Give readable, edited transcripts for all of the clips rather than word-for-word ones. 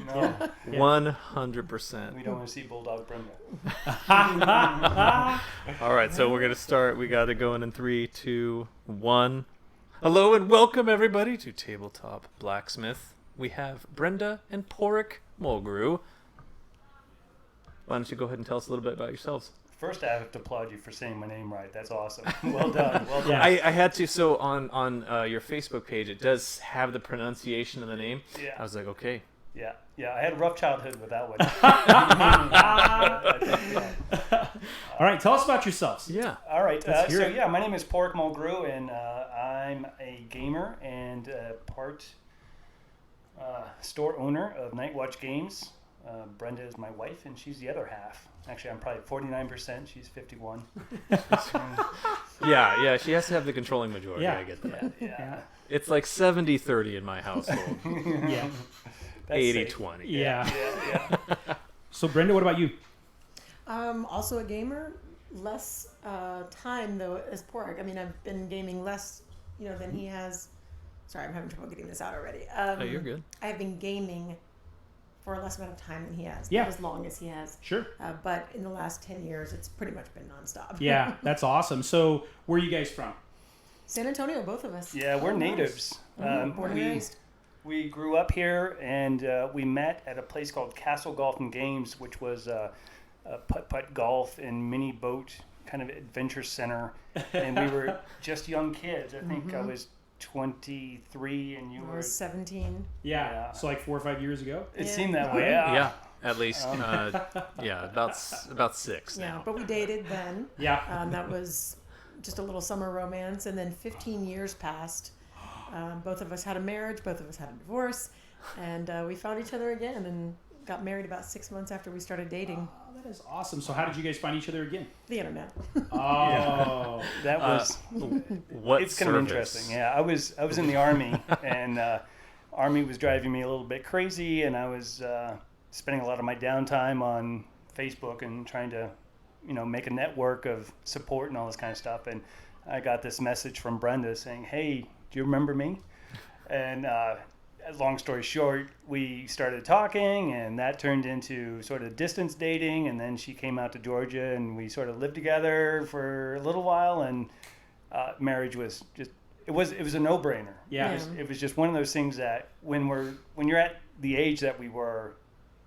No. 100%. We don't want to see Bulldog Brenda. All right, so we're going to start. We got to go in 3, 2, 1. Hello and welcome, everybody, to Tabletop Blacksmith. We have Brenda and Paraic Mulgrew. Why don't you go ahead and tell us a little bit about yourselves? First, I have to applaud you for saying my name right. That's awesome. Well done. Well done. I had to. So on your Facebook page, it does have the pronunciation of the name. Yeah. I was like, okay. Yeah. I had a rough childhood with that one. All right, tell us about yourselves. Yeah. All right. Let's hear it. My name is Paraic Mulgrew, and I'm a gamer and part store owner of Night Watch Games. Brenda is my wife, and she's the other half. Actually, I'm probably 49%. She's 51. Yeah, she has to have the controlling majority. Yeah. I get that. Yeah. It's like 70-30 in my household. Yeah. 80-20. Yeah. So Brenda, what about you? Also a gamer. Less time though as Paraic. I mean, I've been gaming less, than he has. Sorry, I'm having trouble getting this out already. Oh, you're good. I've been gaming for a less amount of time than he has. Yeah. Not as long as he has. Sure. But in the last 10 years, it's pretty much been nonstop. Yeah, that's awesome. So where are you guys from? San Antonio, both of us. Yeah, we're natives. Born and raised. We grew up here, and we met at a place called Castle Golf and Games, which was a putt-putt golf and mini boat kind of adventure center. And we were just young kids. I think I was 23 and you I were... was 17. Yeah. So like 4 or 5 years ago? It Yeah. seemed that way. Yeah, at least. About 6 now. Yeah, but we dated then. Yeah. That was just a little summer romance, and then 15 years passed. Both of us had a marriage, both of us had a divorce, and we found each other again and got married about 6 months after we started dating. Oh, that is awesome. So how did you guys find each other again? The internet. Oh. That was... What it's kind of service? interesting. Yeah, I was in the Army, and Army was driving me a little bit crazy, and I was spending a lot of my downtime on Facebook and trying to, make a network of support and all this kind of stuff. And I got this message from Brenda saying, "Hey, do you remember me?" And long story short, we started talking, and that turned into sort of distance dating. And then she came out to Georgia, and we sort of lived together for a little while. And marriage was just it was a no-brainer. Yeah. It was just one of those things that when you're at the age that we were,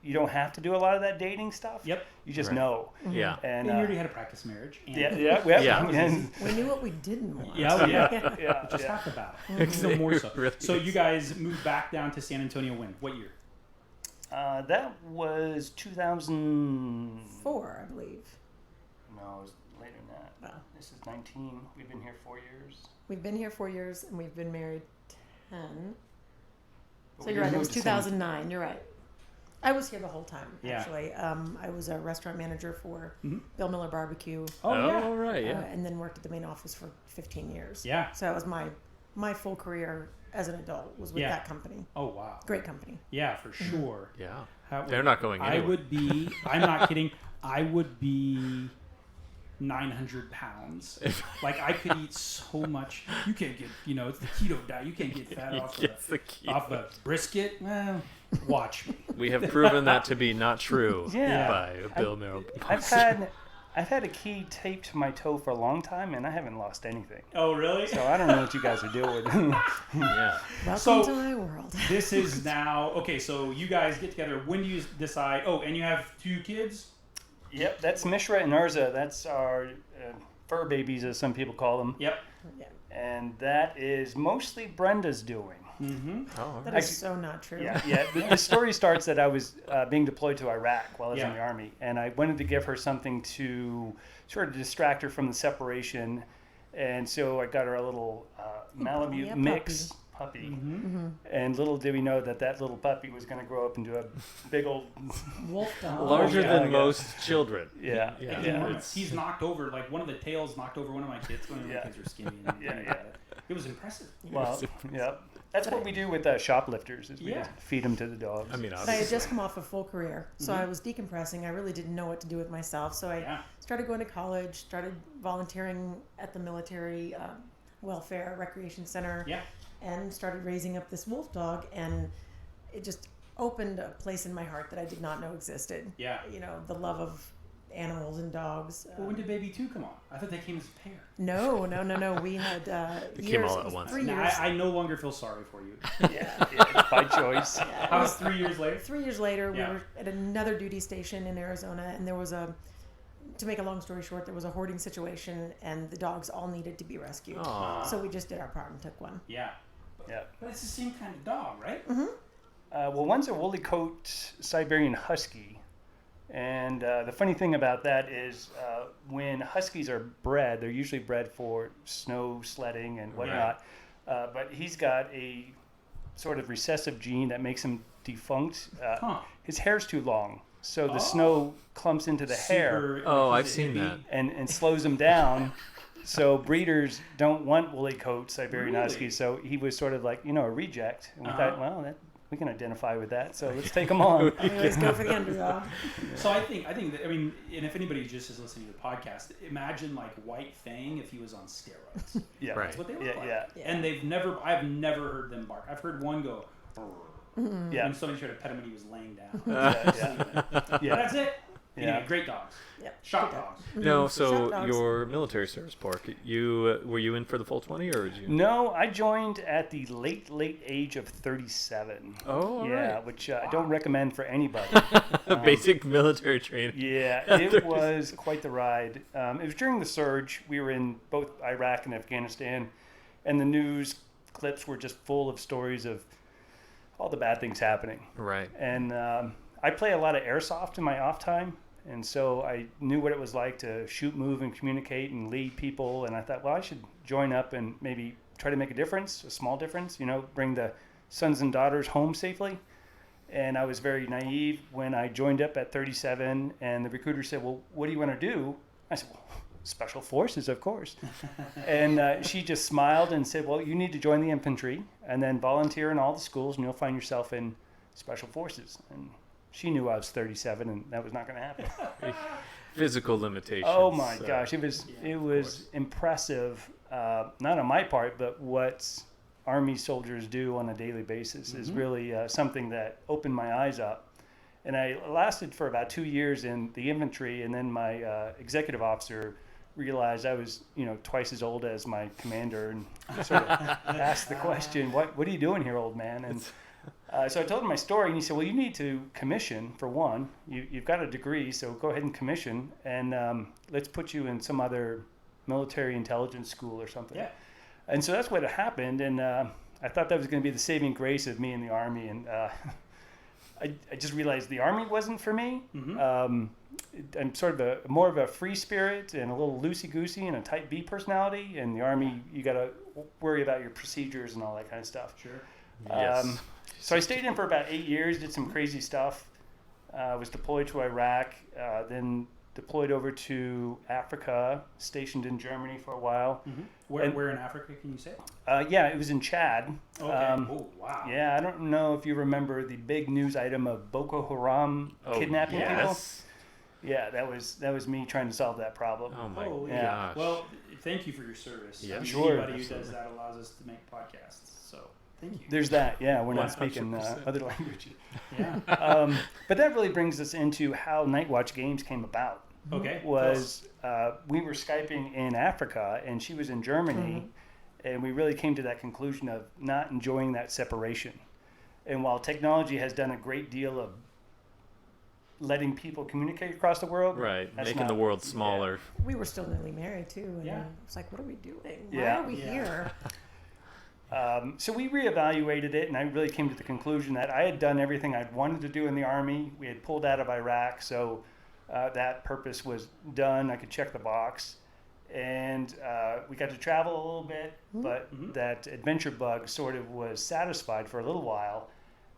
you don't have to do a lot of that dating stuff. Yep. You just Right. know. Yeah. And And you already had a practice marriage. And yeah. And, We knew what we didn't want. yeah. Just talk about it. No more so. Really So is. you guys moved back down to San Antonio when? What year? That was 2000. 4, I believe. No, it was later than that. Wow. This is 19. We've been here 4 years. We've been here 4 years, and we've been married 10. But So we you're right. didn't It was move to San- 2009. You're right. I was here the whole time, Yeah. actually. I was a restaurant manager for Bill Miller Barbecue, Oh, yeah. all right. Yeah. and then worked at the main office for 15 years. Yeah. So that was my full career as an adult was with Yeah. that company. Oh, wow. Great company. Yeah, for sure. Yeah. How- They're not going I anywhere. would be, I'm not kidding, I would be 900 pounds. Like, I could eat so much. You can't get, it's the keto diet. You can't get fat It's the key. off a brisket. Well, watch me. We have proven that to be not true Yeah. by Bill Miller. I've had a key taped to my toe for a long time, and I haven't lost anything. Oh, really? So I don't know what you guys are doing. Yeah. Welcome So- to my world. This is now, okay, so you guys get together. When do you decide? Oh, and you have 2 kids? Yep, that's Mishra and Urza. That's our fur babies, as some people call them. Yep. Yeah. And that is mostly Brenda's doing. Mm-hmm. Oh, That okay. is so not true. Yeah. The story starts that I was being deployed to Iraq while I was in Yeah. the Army, and I wanted to give her something to sort of distract her from the separation, and so I got her a little Malamute Yeah, mix puppy. And little did we know that little puppy was going to grow up into a big old Wolf dog. Larger yeah, than yeah. most children. yeah. He's knocked over, like one of the tails knocked over one of my kids. One of my Yeah. kids are skinny. And Yeah. It was impressive. Well, yeah. That's what we do with shoplifters. Is we Yeah. just feed them to the dogs. I mean, But I had obviously. just come off a full career, so I was decompressing. I really didn't know what to do with myself, so I Yeah. started going to college, started volunteering at the military welfare recreation center, Yeah. and started raising up this wolf dog, and it just opened a place in my heart that I did not know existed. Yeah. You know, the love of animals and dogs. Well, when did Baby 2 come on? I thought they came as a pair. No. We had They years. came all It at was once. 3 No, years. I no longer feel sorry for you. Yeah, by choice. Yeah, it How was was 3 years later? 3 years later, Yeah. we were at another duty station in Arizona, and there was to make a long story short, there was a hoarding situation, and the dogs all needed to be rescued. Aw. So we just did our part and took one. Yeah. Yeah. But it's the same kind of dog, right? Well, one's a woolly coat Siberian Husky. And the funny thing about that is when Huskies are bred, they're usually bred for snow sledding and whatnot. But he's got a sort of recessive gene that makes him defunct. His hair's too long. So the snow clumps into the hair Oh, I've seen that. and slows him down. So breeders don't want woolly coat Siberian Really? Huskies. So he was sort of like, a reject. And we thought, well, we can identify with that. So let's take him on. We always go for the underdog. So I think that, and if anybody just is listening to the podcast, imagine like White Fang if he was on steroids. Yeah. Right. That's what they look Yeah, like. yeah. And I've never heard them bark. I've heard one go, Yeah. and somebody tried to pet him when he was laying down. Yeah. Yeah. That's it. Yeah. Anyway, great dogs. Yep. Shock dogs. No, so Shop dogs. your military service, Pork. Were you in for the full 20 or did you? No, I joined at the late age of 37. Oh, all yeah, right. which I don't recommend for anybody. Basic military training. Yeah, it was quite the ride. It was during the surge. We were in both Iraq and Afghanistan, and the news clips were just full of stories of all the bad things happening. Right. And I play a lot of airsoft in my off time, and so I knew what it was like to shoot, move, and communicate and lead people. And I thought, well, I should join up and maybe try to make a difference, a small difference, bring the sons and daughters home safely. And I was very naive when I joined up at 37, and the recruiter said, well, what do you want to do? I said, well, Special Forces, of course. And she just smiled and said, well, you need to join the infantry and then volunteer in all the schools, and you'll find yourself in Special Forces. And she knew I was 37, and that was not going to happen. Physical limitations. Oh my so- gosh, it was impressive. Not on my part, but what Army soldiers do on a daily basis is really something that opened my eyes up. And I lasted for about 2 years in the infantry, and then my executive officer realized I was, twice as old as my commander, and sort of asked the question, "What are you doing here, old man?" And so I told him my story, and he said, well, you need to commission, for one. You've got a degree, so go ahead and commission, and let's put you in some other military intelligence school or something. Yeah. And so that's what happened, and I thought that was going to be the saving grace of me in the Army, and I just realized the Army wasn't for me. I'm sort of more of a free spirit and a little loosey-goosey and a type B personality, and the Army, you got to worry about your procedures and all that kind of stuff. Sure. Yes. So I stayed in for about 8 years, did some crazy stuff. Was deployed to Iraq, then deployed over to Africa, stationed in Germany for a while. Where in Africa can you say? Yeah, it was in Chad. Okay. Oh, wow. Yeah, I don't know if you remember the big news item of Boko Haram kidnapping people. yes. Yeah, that was me trying to solve that problem. Oh my Holy Yeah. gosh. Well, thank you for your service. Yeah. Sure. Anybody who Absolutely. does that allows us to make podcasts. So thank you. There's that. Yeah, we're not 100%. speaking other languages. Yeah. But that really brings us into how Night Watch Games came about. Okay. Was we were Skyping in Africa, and she was in Germany, and we really came to that conclusion of not enjoying that separation. And while technology has done a great deal of letting people communicate across the world, Right. that's Making the not- world smaller. We were still newly married too, and Yeah. it's like, what are we doing? Yeah. Why are we here? So we reevaluated it, and I really came to the conclusion that I had done everything I'd wanted to do in the Army. We had pulled out of Iraq, so that purpose was done. I could check the box. And we got to travel a little bit, but that adventure bug sort of was satisfied for a little while.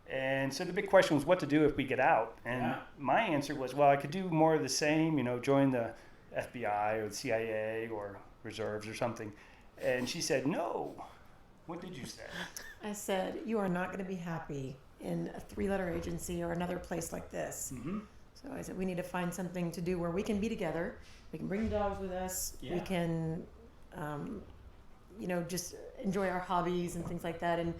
And so the big question was what to do if we get out. And my answer was, well, I could do more of the same, join the FBI or the CIA or reserves or something. And she said, no. What did you say? I said, you are not going to be happy in a 3-letter agency or another place like this. So I said, we need to find something to do where we can be together. We can bring the dogs with us. Yeah. We can, just enjoy our hobbies and things like that. And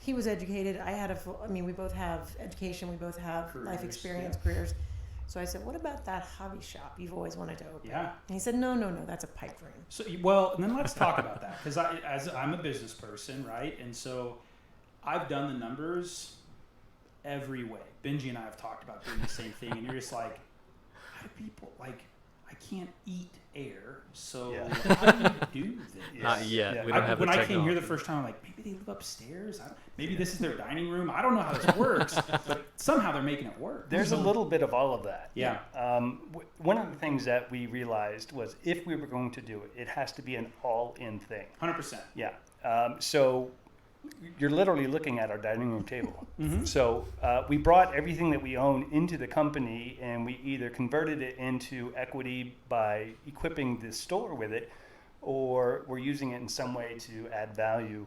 he was educated. I had we both have education. We both have life Careers, experience, careers. So I said, what about that hobby shop you've always wanted to open? Yeah. And he said, no, that's a pipe dream. So, well, and then let's talk about that, because I'm a business person, right? And so I've done the numbers every way. Benji and I have talked about doing the same thing, and you're just like, how do people, like, I can't eat air, so how do you do this? Not yet. Yeah. We don't have When the I technology. came here the first time, I'm like, maybe they live upstairs. Maybe this is their dining room. I don't know how this works, but somehow they're making it work. There's a little bit of all of that. Yeah. One of the things that we realized was if we were going to do it, it has to be an all-in thing. 100%. Yeah. So you're literally looking at our dining room table. Mm-hmm. So we brought everything that we own into the company, and we either converted it into equity by equipping the store with it, or we're using it in some way to add value,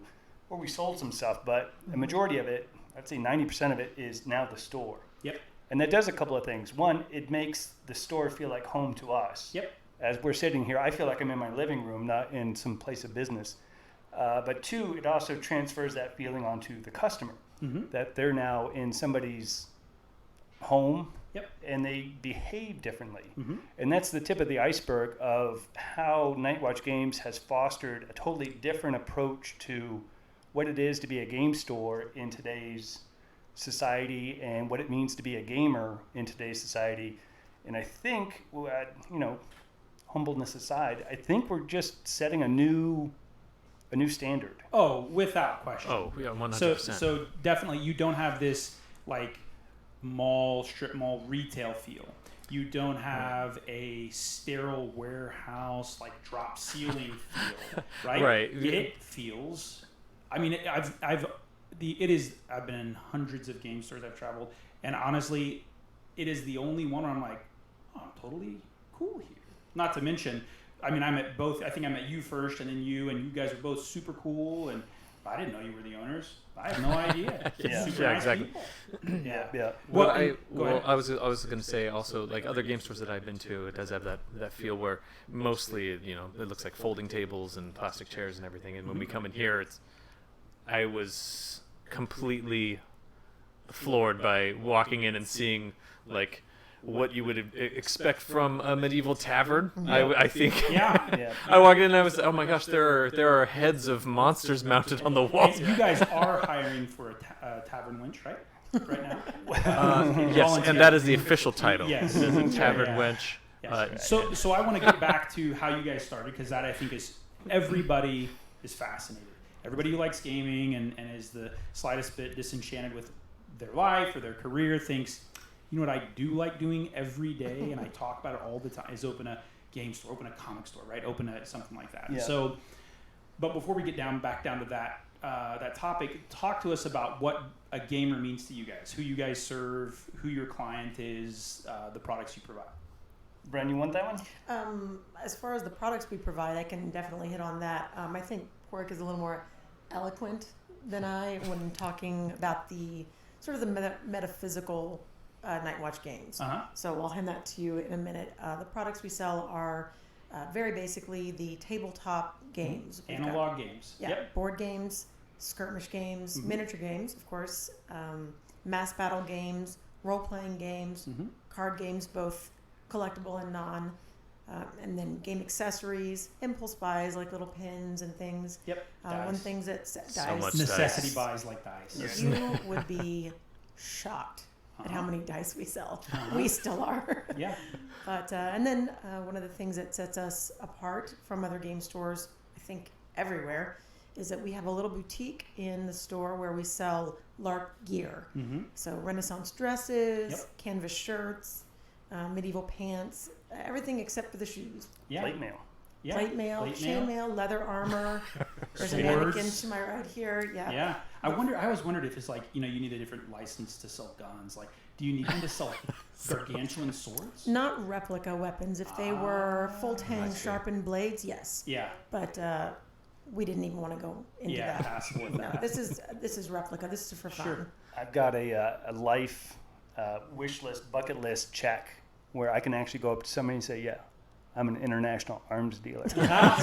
or we sold some stuff. But the majority of it, I'd say 90% of it, is now the store. Yep. And that does a couple of things. One, it makes the store feel like home to us. Yep. As we're sitting here, I feel like I'm in my living room, not in some place of business. But two, it also transfers that feeling onto the customer, that they're now in somebody's home, and they behave differently. And that's the tip of the iceberg of how Nightwatch Games has fostered a totally different approach to what it is to be a game store in today's society and what it means to be a gamer in today's society. And I think, humbleness aside, I think we're just setting a new standard. Oh, without question. Oh, yeah, 100%. So definitely, you don't have this like strip mall retail feel. You don't have a sterile warehouse like drop ceiling feel, right? Right. It feels. I mean, I've been in hundreds of game stores. I've traveled, and honestly, it is the only one where I'm like, oh, I'm totally cool here. Not to mention, I mean, I met both. I think I met you first, and then you guys were both super cool. And I didn't know you were the owners. I had no idea. Super nice exactly. people. Yeah. Well, I was going to say also, like other game stores that I've been to, it does have that feel where mostly it looks like folding tables and plastic chairs and everything. And when we come in here, I was completely floored by walking in and seeing like what you would expect from a medieval tavern. I think. Yeah. I walked in and I was, oh my gosh, there are heads of monsters mounted on the walls. And you guys are hiring for a tavern wench, right? Right now. Yes, and that is the official title. Yes. It is a tavern Yeah. wench. Yes. So I want to get back to how you guys started, because that I think is everybody is fascinated. Everybody who likes gaming and is the slightest bit disenchanted with their life or their career thinks, you know what I do like doing every day, and I talk about it all the time, is open a game store, open a comic store, right? Open something like that. Yeah. So, but before we get back down to that topic, talk to us about what a gamer means to you guys, who you guys serve, who your client is, the products you provide. Bren, you want that one? As far as the products we provide, I can definitely hit on that. I think Paraic is a little more eloquent than I when talking about the sort of the metaphysical Nightwatch games. So I'll hand that to you in a minute. The products we sell are very basically the tabletop games. Analog games. Yeah, Yep. board games, skirmish games, miniature games, of course, mass battle games, role-playing games, card games, both collectible and non, and then game accessories, impulse buys like little pins and things. Yep. One Dice. thing that's So dice. much Necessity dice. buys like dice. You would be shocked at how many dice we sell. We still are. Yeah. But and then one of the things that sets us apart from other game stores, I think everywhere, is that we have a little boutique in the store where we sell LARP gear. So Renaissance dresses, canvas shirts, medieval pants, everything except for the shoes. Yeah. Plate mail. Yeah. Plate mail, chainmail, leather armor. There's a Swords. mannequin to my right here. Yeah. Yeah. I always wondered if it's like, you need a different license to sell guns. Like, do you need them to sell gargantuan swords? Not replica weapons. If they were full tang sharpened blades, yes. Yeah. But we didn't even want to go into Yeah. that. Hassle with No, that. this is replica. This is for fun. Sure. I've got a life wish list, bucket list check where I can actually go up to somebody and say, yeah, I'm an international arms dealer. Wow,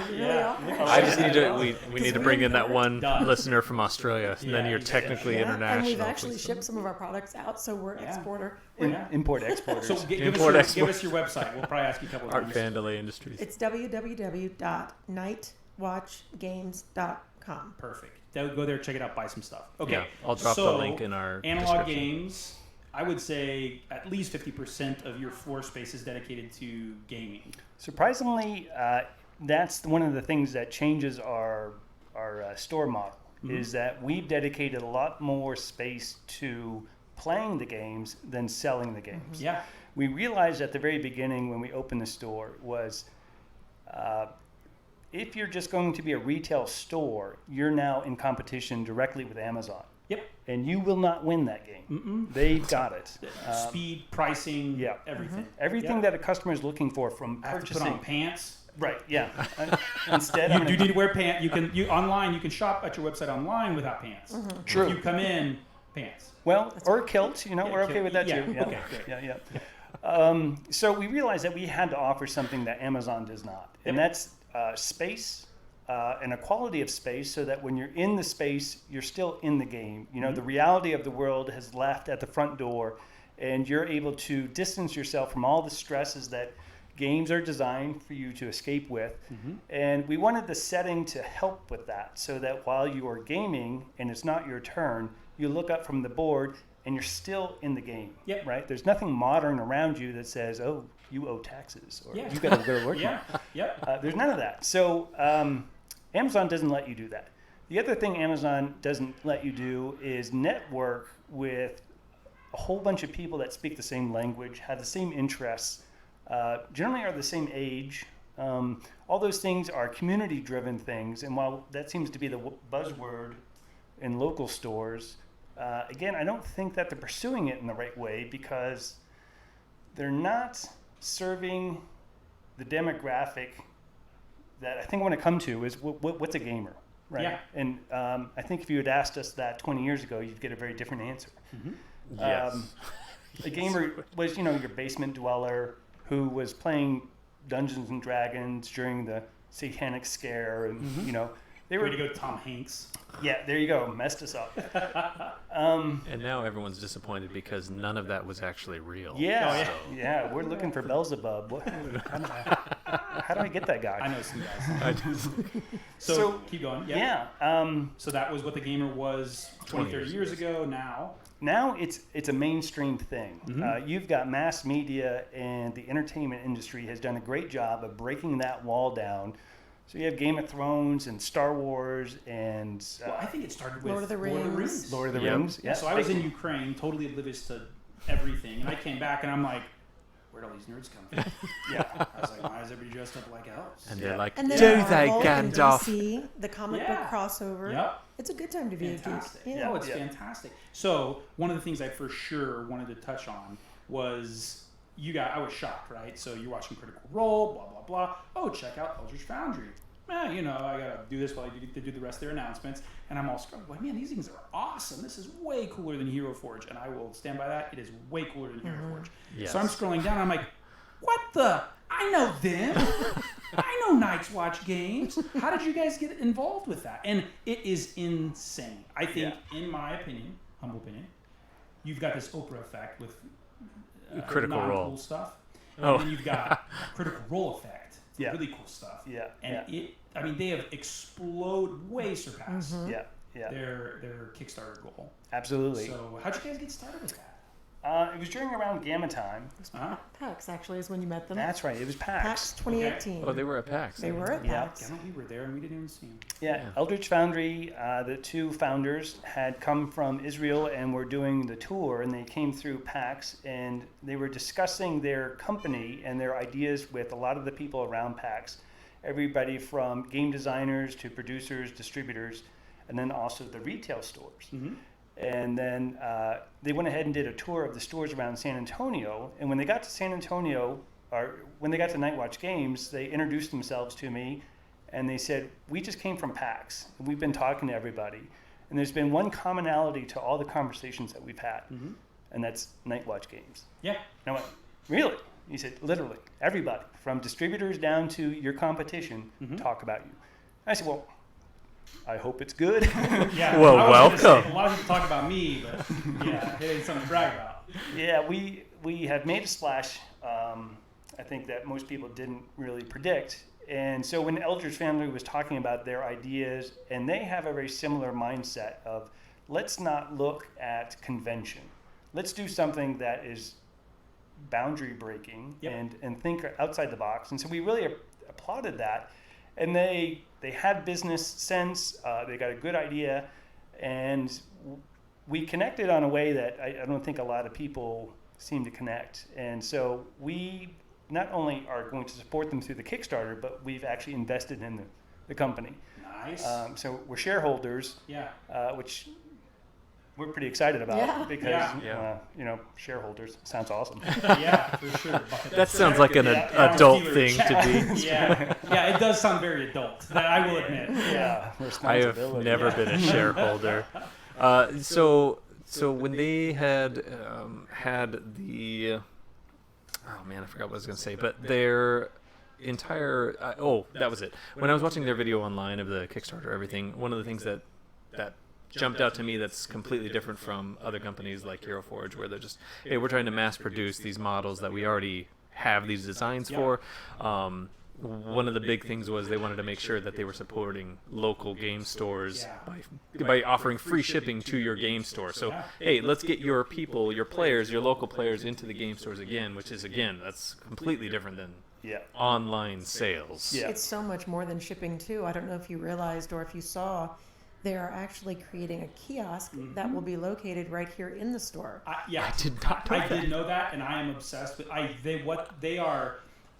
you really are. I just need to. We need to bring in that one Done. listener from Australia, and then Yeah, you're yeah, technically Yeah, international. and we've actually shipped some of our products out, so we're exporter. Import exporters. So give Import, us export. your website. We'll probably ask you a couple of Art times. Vandalay Industries. It's www.nightwatchgames.com. Perfect. Go there, check it out, buy some stuff. Okay. Yeah, I'll drop the link in our analog description. games. I would say at least 50% of your floor space is dedicated to gaming. Surprisingly, that's one of the things that changes our store model. Is that we've dedicated a lot more space to playing the games than selling the games. Yeah. We realized at the very beginning when we opened the store was if you're just going to be a retail store, you're now in competition directly with Amazon. Yep. And you will not win that game. They've got it. Speed, pricing, yeah. everything. Everything Yeah. that a customer is looking for from I have to purchasing. put on pants. Right, yeah. Instead, You do need to wear pants. You can shop at your website online without pants. True. If you come in, pants. Well, or kilt, we're okay kilt. with that Yeah, too. okay, great. Yeah. So we realized that we had to offer something that Amazon does not, and that's space and a quality of space, so that when you're in the space, you're still in the game. The reality of the world has left at the front door, and you're able to distance yourself from all the stresses that games are designed for you to escape with. And we wanted the setting to help with that, so that while you are gaming and it's not your turn, you look up from the board and you're still in the game. Yep. Right? There's nothing modern around you that says, "Oh, you owe taxes," or Yeah. "You got to go to work." Yeah. Yep. There's none of that. So Amazon doesn't let you do that. The other thing Amazon doesn't let you do is network with a whole bunch of people that speak the same language, have the same interests, generally are the same age. All those things are community-driven things, and while that seems to be the buzzword in local stores, again, I don't think that they're pursuing it in the right way, because they're not serving the demographic that I think I want to come to is what's a gamer, right? Yeah. And I think if you had asked us that 20 years ago, you'd get a very different answer. Yes. A gamer was, your basement dweller who was playing Dungeons and Dragons during the Satanic Scare, and they Way were. to go, Tom Hanks. Yeah, there you go. Messed us up. And now everyone's disappointed because none of that was actually real. Yeah, So- yeah. We're looking for Beelzebub. How do I get that guy? I know some guys. I just- So keep going. Yeah. Yeah. So that was what the gamer was 20, 30 years ago. Now it's a mainstream thing. You've got mass media, and the entertainment industry has done a great job of breaking that wall down. So you have Game of Thrones and Star Wars and Well, I think it started with Lord of the Rings. Lord of the Yep. Rings. Yeah, so I was in Ukraine, totally oblivious to everything, and I came back and I'm like, where'd all these nerds come from? Yeah. I was like, why is everybody dressed up like elves? And they're like, And do then they, Marvel and Gandalf? DC, the comic book crossover. Yep. It's a good time to be Fantastic. a geek. Oh, it's Yeah. fantastic. So one of the things I for sure wanted to touch on was I was shocked, right? So you're watching Critical Role, blah, blah, blah. Oh, check out Eldritch Foundry. I gotta do this while they do the rest of their announcements. And I'm all scrolling, like, man, these things are awesome. This is way cooler than Hero Forge. And I will stand by that. It is way cooler than Hero Forge. Yes. So I'm scrolling down, and I'm like, what the? I know them. I know Night's Watch Games. How did you guys get involved with that? And it is insane. I think, in my opinion, humble opinion, you've got this Oprah effect with Critical non-cool Role. stuff. And Oh. then you've got Critical Role effect. It's Yeah. really cool stuff. Yeah. And they have way surpassed Yeah. Yeah. their Kickstarter goal. Absolutely. So how'd you guys get started with that? It was during around Gamma time. Huh? PAX actually is when you met them. That's right. It was PAX PAX. 2018. Oh, they were at PAX. They were at Yeah. PAX. We were there and we didn't even see them. Yeah, Eldritch Foundry, the two founders had come from Israel and were doing the tour, and they came through PAX, and they were discussing their company and their ideas with a lot of the people around PAX, everybody from game designers to producers, distributors, and then also the retail stores. And then they went ahead and did a tour of the stores around San Antonio, and when they got to San Antonio, or when they got to Night Watch Games, they introduced themselves to me. And they said, we just came from PAX. We've been talking to everybody. And there's been one commonality to all the conversations that we've had. And that's Night Watch Games. Yeah. And I went, really? He said, literally, everybody, from distributors down to your competition, talk about you. I said, well, I hope it's good. Yeah. Well, I was gonna welcome. say, a lot of people talk about me, but yeah, it ain't something to brag about. Yeah, we have made a splash, I think that most people didn't really predict. And so when Eldritch Foundry was talking about their ideas, and they have a very similar mindset of, let's not look at convention. Let's do something that is boundary breaking and think outside the box. And so we really applauded that. And they had business sense, they got a good idea, and we connected on a way that I don't think a lot of people seem to connect. And so we not only are going to support them through the Kickstarter, but we've actually invested in the company. Nice. So we're shareholders, Yeah. Which we're pretty excited about Yeah. because, shareholders sounds awesome. Yeah, for sure. That sounds like an Yeah. adult Dealer thing chat. to be. Yeah, it does sound very adult. That I will admit. Yeah, I responsibility. have never been a shareholder. So when they had the oh man, I forgot what I was going to say, but their entire that was it. When I was watching their video online of the Kickstarter, everything, one of the things that jumped out to me that's completely different from other companies like Hero Forge, where they're just, hey, we're trying to mass produce these models that we already have these designs for. One of the big things was they wanted to make sure that they were supporting local game stores by offering free shipping to your game store. So, hey, let's get your people, your players, your local players into the game stores again, which is, again, that's completely different than online sales. Yeah. It's so much more than shipping too. I don't know if you realized or if you saw, they are actually creating a kiosk that will be located right here in the store. I did not know I that. did know that, and I am obsessed with.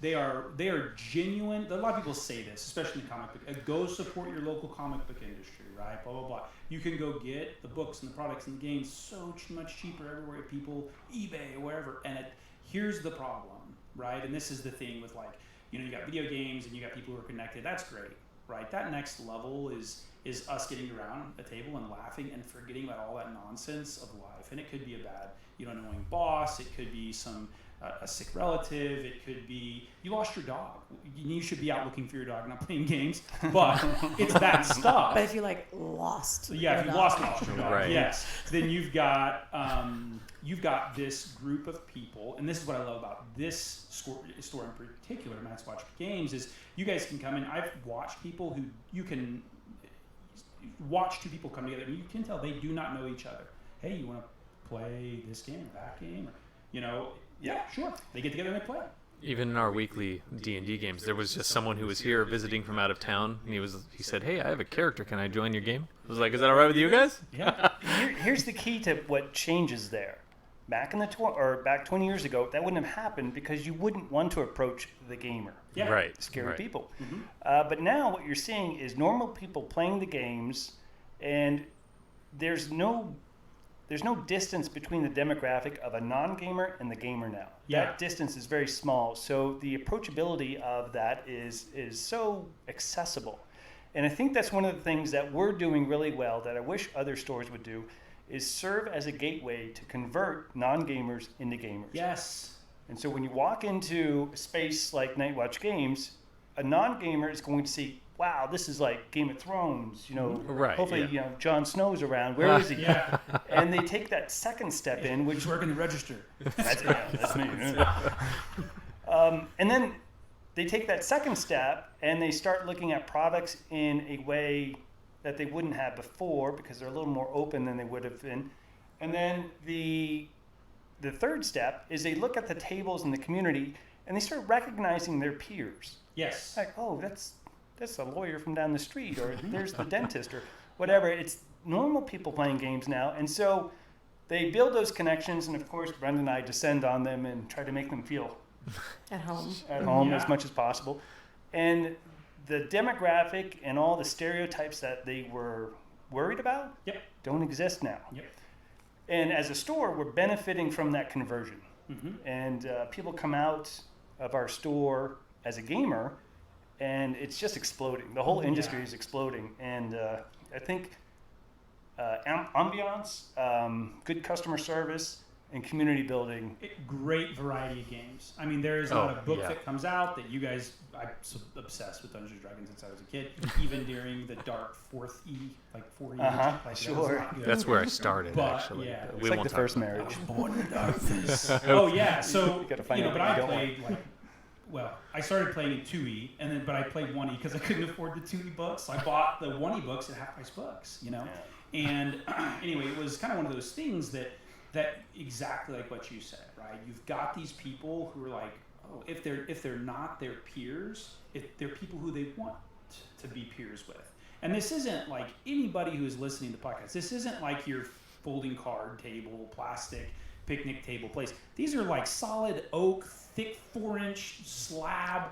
They are genuine. A lot of people say this, especially in the comic book. Go support your local comic book industry, right? Blah blah blah. You can go get the books and the products and the games so much cheaper everywhere. People, eBay or wherever. And here's the problem, right? And this is the thing with you got video games and you got people who are connected. That's great, right? That next level is us getting around a table and laughing and forgetting about all that nonsense of life. And it could be a bad, annoying boss. It could be a sick relative. It could be you lost your dog. You should be out looking for your dog, not playing games. But it's that stuff. But if you lost, Yeah, if you lost your dog, Right. yes, then you've got this group of people, and this is what I love about this store in particular, Max Watch Games, is you guys can come in. I've watched people who you can watch two people come together, and you can tell they do not know each other. Hey, you want to play this game or that game? Or, yeah, sure. They get together and they play. Even in our weekly D&D games, there was just someone who was here visiting from out of town, and he said, "Hey, I have a character. Can I join your game?" I was like, "Is that all right with you guys?" Yeah. Here's the key to what changes there. Back 20 years ago, that wouldn't have happened because you wouldn't want to approach the gamer. Yeah. Right. Scary right. people. But now what you're seeing is normal people playing the games, and there's no distance between the demographic of a non-gamer and the gamer now. Yeah. That distance is very small, so the approachability of that is so accessible. And I think that's one of the things that we're doing really well that I wish other stores would do, is serve as a gateway to convert non-gamers into gamers. Yes. And so when you walk into a space like Nightwatch Games, a non-gamer is going to see, wow, this is like Game of Thrones, Right, hopefully, yeah. Jon Snow's around. Where is he? Yeah. And they take that second step in, which Who's working the register? that's me. And then they take that second step and they start looking at products in a way that they wouldn't have before because they're a little more open than they would have been. And then the third step is they look at the tables in the community and they start recognizing their peers. Yes. Like, oh, that's a lawyer from down the street, or there's the dentist, or whatever. It's normal people playing games now. And so they build those connections, and of course, Brenda and I descend on them and try to make them feel At home. at home Yeah. as much as possible. And the demographic and all the stereotypes that they were worried about don't exist now. Yep. And as a store, we're benefiting from that conversion. Mm-hmm. And people come out of our store as a gamer, and it's just exploding. The whole industry is exploding. And I think ambiance, good customer service, and community building. Great variety of games. I mean, there is not a book that comes out that you guys. I'm so obsessed with Dungeons and Dragons since I was a kid. Even during the dark 4th E, like 4E. Like, sure. That's where I started, But, actually. yeah. But It's we like won't the talk first about marriage. Born in darkness. Oh yeah, so gotta find out but what you I don't played like, well, I started playing in 2E, and but I played 1E because I couldn't afford the 2E books. So I bought the 1E books at half price books, And anyway, it was kind of one of those things that exactly like what you said, right? You've got these people who are like, oh, if they're not their peers, if they're people who they want to be peers with. And this isn't like anybody who is listening to podcasts. This isn't like your folding card table, plastic picnic table place. These are like solid oak, thick 4-inch slab,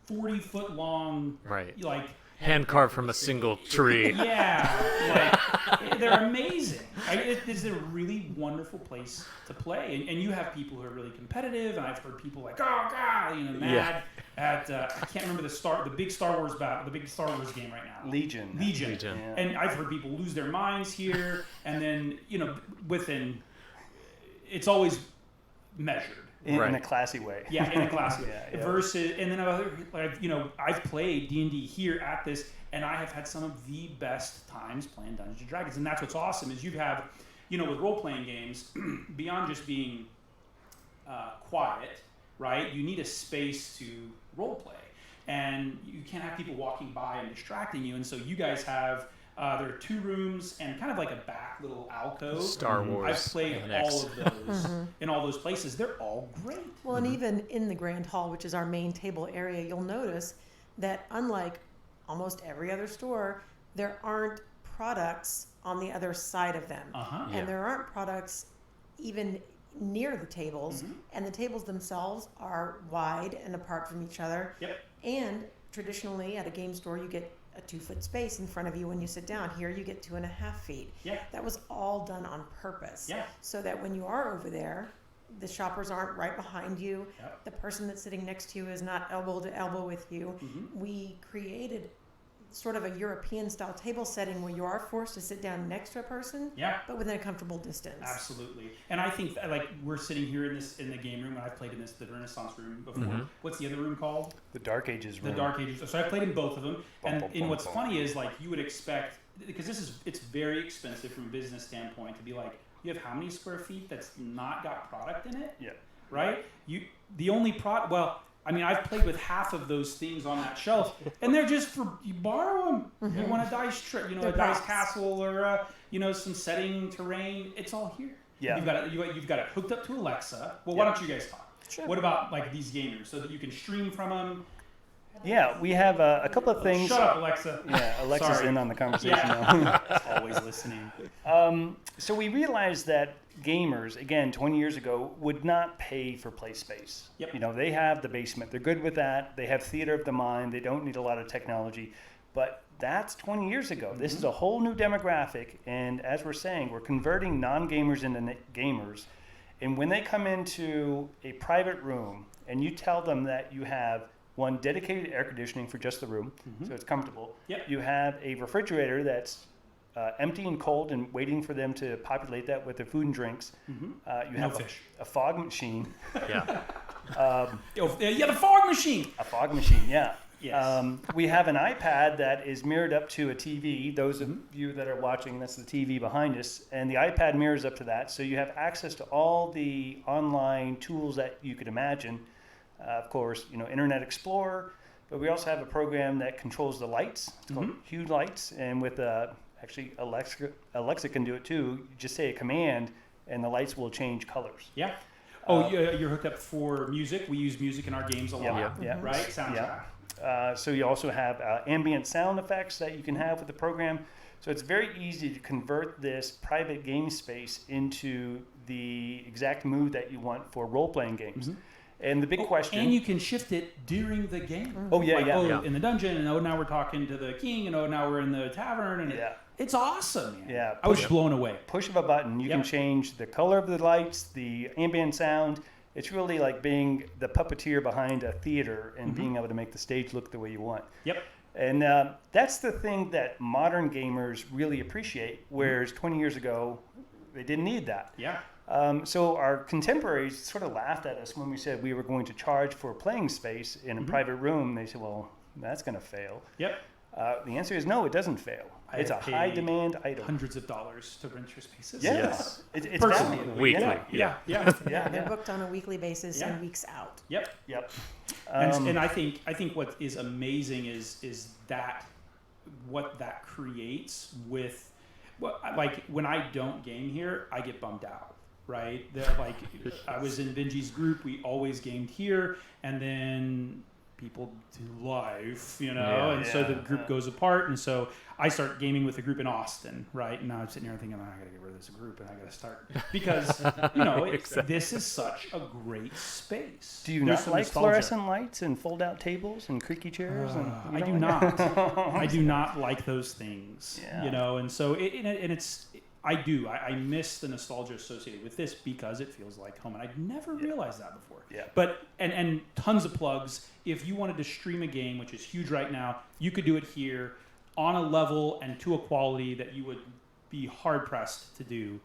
40-foot long, Right. like hand carved from a single tree. yeah, like they're amazing. It's a really wonderful place to play, and you have people who are really competitive. And I've heard people like, oh god, mad at I can't remember the big Star Wars game right now. Legion. Legion. Yeah. And I've heard people lose their minds here, and then within, it's always measured. In Right. a classy way. Yeah, in a class. Yeah. Versus, and then I've played D&D here at this, and I have had some of the best times playing Dungeons and Dragons. And that's what's awesome is you have, with role-playing games, beyond just being quiet, right? You need a space to role play, and you can't have people walking by and distracting you. And so you guys have. There are 2 rooms and kind of like a back little alcove. Star Wars. I've played all of those in all those places. They're all great. Well, and even in the Grand Hall, which is our main table area, you'll notice that unlike almost every other store, there aren't products on the other side of them. And there aren't products even near the tables. And the tables themselves are wide and apart from each other. Yep. And traditionally at a game store, you get a 2-foot space in front of you when you sit down. Here you get 2.5 feet. Yeah. That was all done on purpose. Yeah. So that when you are over there, the shoppers aren't right behind you. Yep. The person that's sitting next to you is not elbow to elbow with you. We created sort of a European style table setting where you are forced to sit down next to a person, but within a comfortable distance. Absolutely. And I think that, like, we're sitting here in the game room, and I've played in the Renaissance room before. What's the other room called? The Dark Ages room. The Dark Ages. So I played in both of them. And what's funny is, like, you would expect, because it's very expensive from a business standpoint to be like, you have how many square feet that's not got product in it? Yeah. Right? The only product, well, I mean, I've played with half of those things on that shelf, and they're just for you borrow them. You want a dice a dice castle, or some setting terrain. It's all here. Yeah. You've got it hooked up to Alexa. Well, why don't you guys talk? Sure. What about like these gamers so that you can stream from them? Yeah, we have a couple of things. Shut up, Alexa. Yeah, Alexa's Sorry. in on the conversation now. Always listening. So we realized that gamers, again, 20 years ago, would not pay for play space. Yep. They have the basement. They're good with that. They have theater of the mind. They don't need a lot of technology. But that's 20 years ago. This is a whole new demographic. And as we're saying, we're converting non-gamers into gamers. And when they come into a private room and you tell them that you have one dedicated air conditioning for just the room, so it's comfortable. Yep. You have a refrigerator that's empty and cold and waiting for them to populate that with their food and drinks. You have fish. a fog machine. Yeah. The fog machine. A fog machine, yeah. Yes. We have an iPad that is mirrored up to a TV. Those of you that are watching, that's the TV behind us. And the iPad mirrors up to that. So you have access to all the online tools that you could imagine. Of course, Internet Explorer. But we also have a program that controls the lights. It's called Hue Lights. And with actually Alexa can do it too. You just say a command and the lights will change colors. Yeah. You're hooked up for music. We use music in our games a lot. Yeah. Right? Soundtrack. So you also have ambient sound effects that you can have with the program. So it's very easy to convert this private game space into the exact mood that you want for role-playing games. And the big question... And you can shift it during the game. Oh, yeah. In the dungeon, and now we're talking to the king, and now we're in the tavern. And it's awesome, man. Yeah. I was blown away. Push of a button, you can change the color of the lights, the ambient sound. It's really like being the puppeteer behind a theater and being able to make the stage look the way you want. Yep. And that's the thing that modern gamers really appreciate, whereas 20 years ago, they didn't need that. Yeah. So our contemporaries sort of laughed at us when we said we were going to charge for playing space in a private room. They said, well, that's going to fail. Yep. The answer is no, it doesn't fail. It's a high demand item. Hundreds of dollars to rent your spaces. Yeah. Yes. It's Personally. valuable. Weekly. Yeah. They're booked on a weekly basis Yeah. and weeks out. Yep. Yep. And I think what is amazing is that what that creates with, like when I don't game here, I get bummed out, right? Like I was in Benji's group, we always gamed here, and then people do life, and so the group goes apart, and so I start gaming with a group in Austin, right? And now I'm sitting here thinking, I gotta get rid of this group, and I gotta start because this is such a great space. Do you not like fluorescent lights and fold-out tables and creaky chairs? I do not. I do not like those things. Yeah. And so I miss the nostalgia associated with this because it feels like home, and I'd never realized that before. Yeah. But and tons of plugs. If you wanted to stream a game, which is huge right now, you could do it here on a level and to a quality that you would be hard pressed to do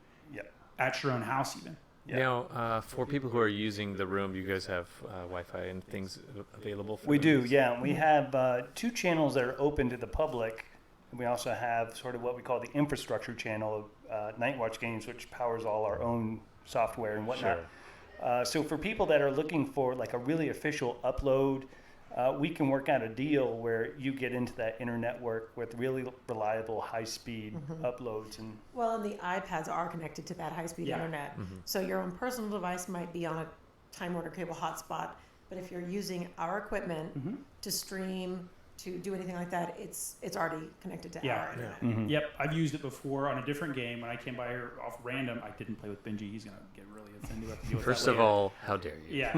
at your own house, even. Yeah. Now, for people who are using the room, you guys have Wi-Fi and things available for We them? do, yeah. We have 2 channels that are open to the public. And we also have sort of what we call the infrastructure channel of Nightwatch Games, which powers all our own software and whatnot. So for people that are looking for like a really official upload, we can work out a deal where you get into that inner network with really reliable high-speed uploads. And the iPads are connected to that high-speed internet. So your own personal device might be on a Time Warner Cable hotspot, but if you're using our equipment to stream, to do anything like that, it's already connected to our internet. Yep, I've used it before on a different game. When I came by here off random, I didn't play with Benji. He's gonna get really offended. First of all, how dare you? Yeah,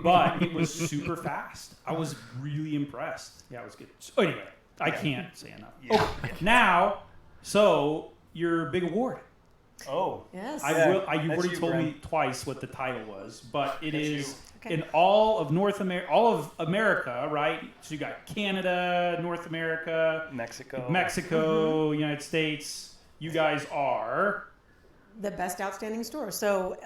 but it was super fast. I was really impressed. Yeah, it was good. So anyway, I can't say enough. Yeah. Now, so your big award. Oh. Yes. You've That's already you, told Brent. me twice what the title was, but it That's is Okay. in all of North America, all of America, right? So you got Canada, North America, Mexico, United States. You guys are The best outstanding store. So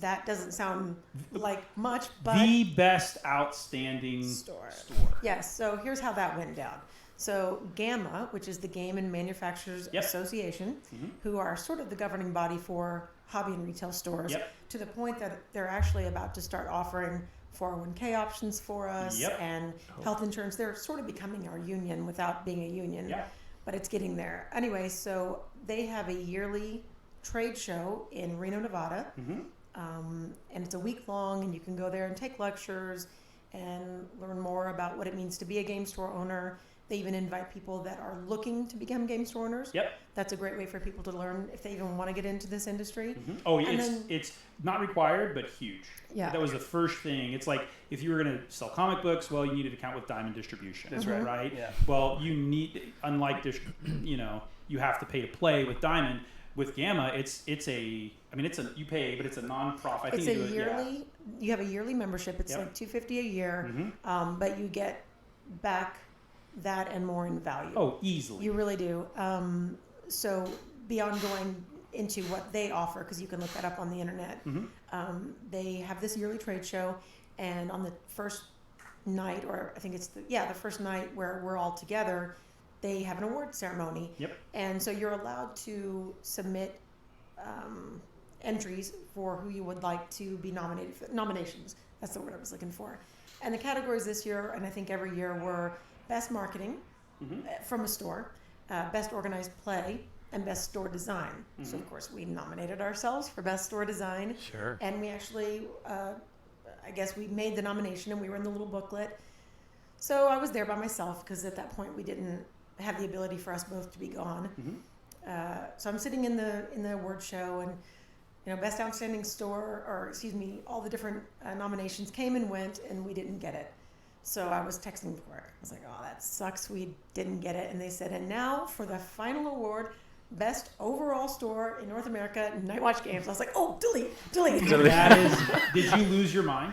that doesn't sound like much, but the best outstanding store. Yes. So here's how that went down. So GAMA, which is the Game and Manufacturers Association, who are sort of the governing body for hobby and retail stores, to the point that they're actually about to start offering 401k options for us and health insurance. They're sort of becoming our union without being a union, but it's getting there. Anyway, so they have a yearly trade show in Reno, Nevada, and it's a week long, and you can go there and take lectures and learn more about what it means to be a game store owner. They even invite people that are looking to become game store owners. Yep. That's a great way for people to learn if they even want to get into this industry. Oh, And it's not required, but huge. Yeah. That was the first thing. It's like if you were going to sell comic books, well, you need an account with Diamond Distribution. That's right. Right? Yeah. Well, you need, unlike you have to pay to play with Diamond. With GAMA, you pay, but it's a non-profit. I think It's you a do it, yearly. You have a yearly membership. It's like $250 a year, but you get back that and more in value. Oh, easily. You really do. So beyond going into what they offer, because you can look that up on the internet, they have this yearly trade show, and on the first night, or I think it's the first night where we're all together, they have an award ceremony. Yep. And so you're allowed to submit entries for who you would like to be nominated for. Nominations. That's the word I was looking for. And the categories this year, and I think every year, were best marketing from a store, best organized play, and best store design. So of course we nominated ourselves for best store design. Sure. And we actually, I guess we made the nomination, and we were in the little booklet. So I was there by myself because at that point we didn't have the ability for us both to be gone. So I'm sitting in the award show, and best outstanding store, all the different nominations came and went, and we didn't get it. So I was texting for it. I was like, oh, that sucks, we didn't get it. And they said, and now for the final award, best overall store in North America, Nightwatch Games. I was like, oh, delete. That is, did you lose your mind?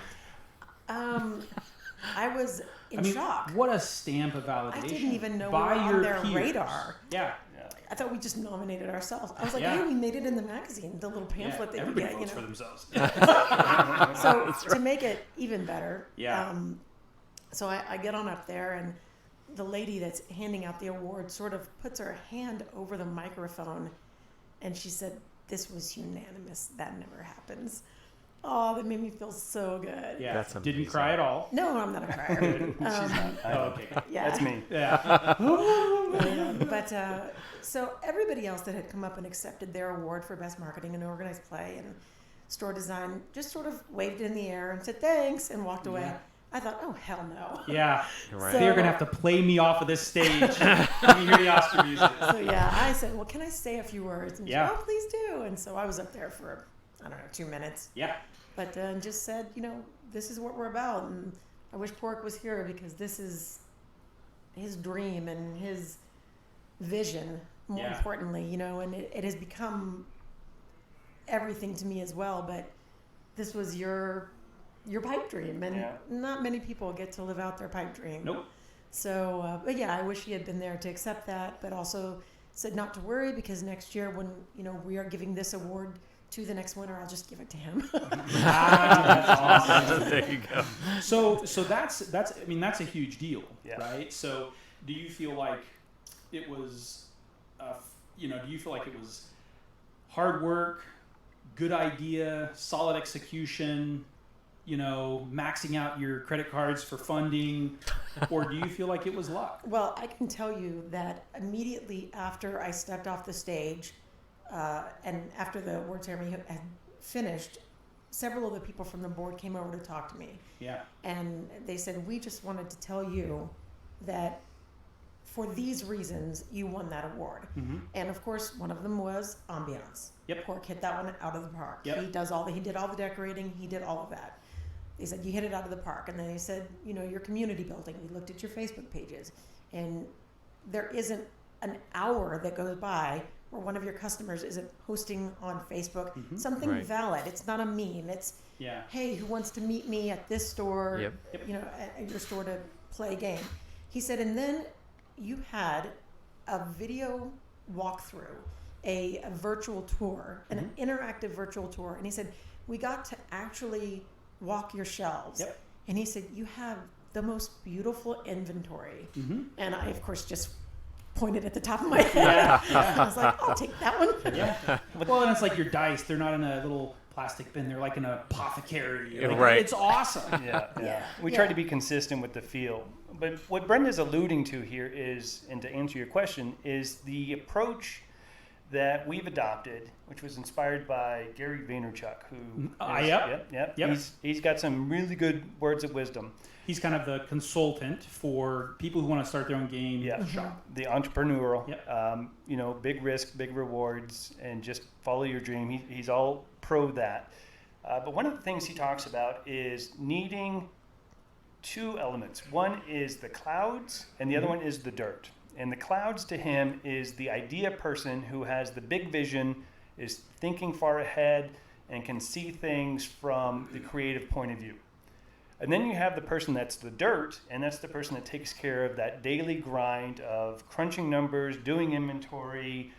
I was in shock. What a stamp of validation. I didn't even know we by were on your their peers. radar. Yeah. I thought we just nominated ourselves. I was like, Yeah. hey, we made it in the magazine, the little pamphlet that you everybody get, votes you for know. themselves. So to make it even better, Yeah. so I get on up there, and the lady that's handing out the award sort of puts her hand over the microphone, and she said, "This was unanimous. That never happens." Oh, that made me feel so good. Yeah, That's didn't amazing. cry at all. No, I'm not a crier. Oh, okay. Yeah. That's me. Yeah. But so everybody else that had come up and accepted their award for best marketing and organized play and store design just sort of waved it in the air and said thanks and walked away. Yeah. I thought, oh hell no. Yeah. Right. So- They're gonna have to play me off of this stage. Let me hear the Oscar music. So yeah, I said, well, can I say a few words? And she Yeah. said, oh, please do. And so I was up there for, I don't know, 2 minutes. Yeah. But just said, this is what we're about. And I wish Pork was here because this is his dream and his vision, more Yeah. importantly, and it has become everything to me as well. But this was your pipe dream, and Yeah. not many people get to live out their pipe dream. Nope. So, but yeah, I wish he had been there to accept that, but also said not to worry because next year when, we are giving this award to the next winner, I'll just give it to him. That's awesome. There you go. So that's I mean that's a huge deal, Yeah. right? So do you feel like it was, do you feel like it was hard work, good idea, solid execution, maxing out your credit cards for funding, or do you feel like it was luck? Well, I can tell you that immediately after I stepped off the stage, and after the award ceremony had finished, several of the people from the board came over to talk to me. Yeah. And they said, we just wanted to tell you that for these reasons, you won that award. Mm-hmm. And of course, one of them was ambiance. Yep. Pork hit that one out of the park. Yep. He did all the decorating. He did all of that. They said, you hit it out of the park. And then they said, your community building. We looked at your Facebook pages. And there isn't an hour that goes by where one of your customers isn't posting on Facebook something Right. valid. It's not a meme. It's, Yeah. hey, who wants to meet me at this store, Yep. at your store to play a game. He said, and then you had a video walkthrough, a virtual tour, an interactive virtual tour. And he said, we got to actually walk your shelves. Yep. And he said, you have the most beautiful inventory. Mm-hmm. And I, of course, just pointed at the top of my head. I was like, I'll take that one. Yeah. Well, and it's like your dice. They're not in a little plastic bin. They're like in a apothecary. Like, Right. It's awesome. Yeah. Yeah. We tried to be consistent with the feel. But what Brenda's alluding to here is, and to answer your question, is the approach that we've adopted, which was inspired by Gary Vaynerchuk, who Yep. He's got some really good words of wisdom. He's kind of the consultant for people who want to start their own game Yeah. shop. The entrepreneurial, Yep. big risk, big rewards, and just follow your dream. He's all pro that. But one of the things he talks about is needing two elements. One is the clouds, and the other one is the dirt. And the clouds to him is the idea person who has the big vision, is thinking far ahead, and can see things from the creative point of view. And then you have the person that's the dirt, and that's the person that takes care of that daily grind of crunching numbers, doing inventory,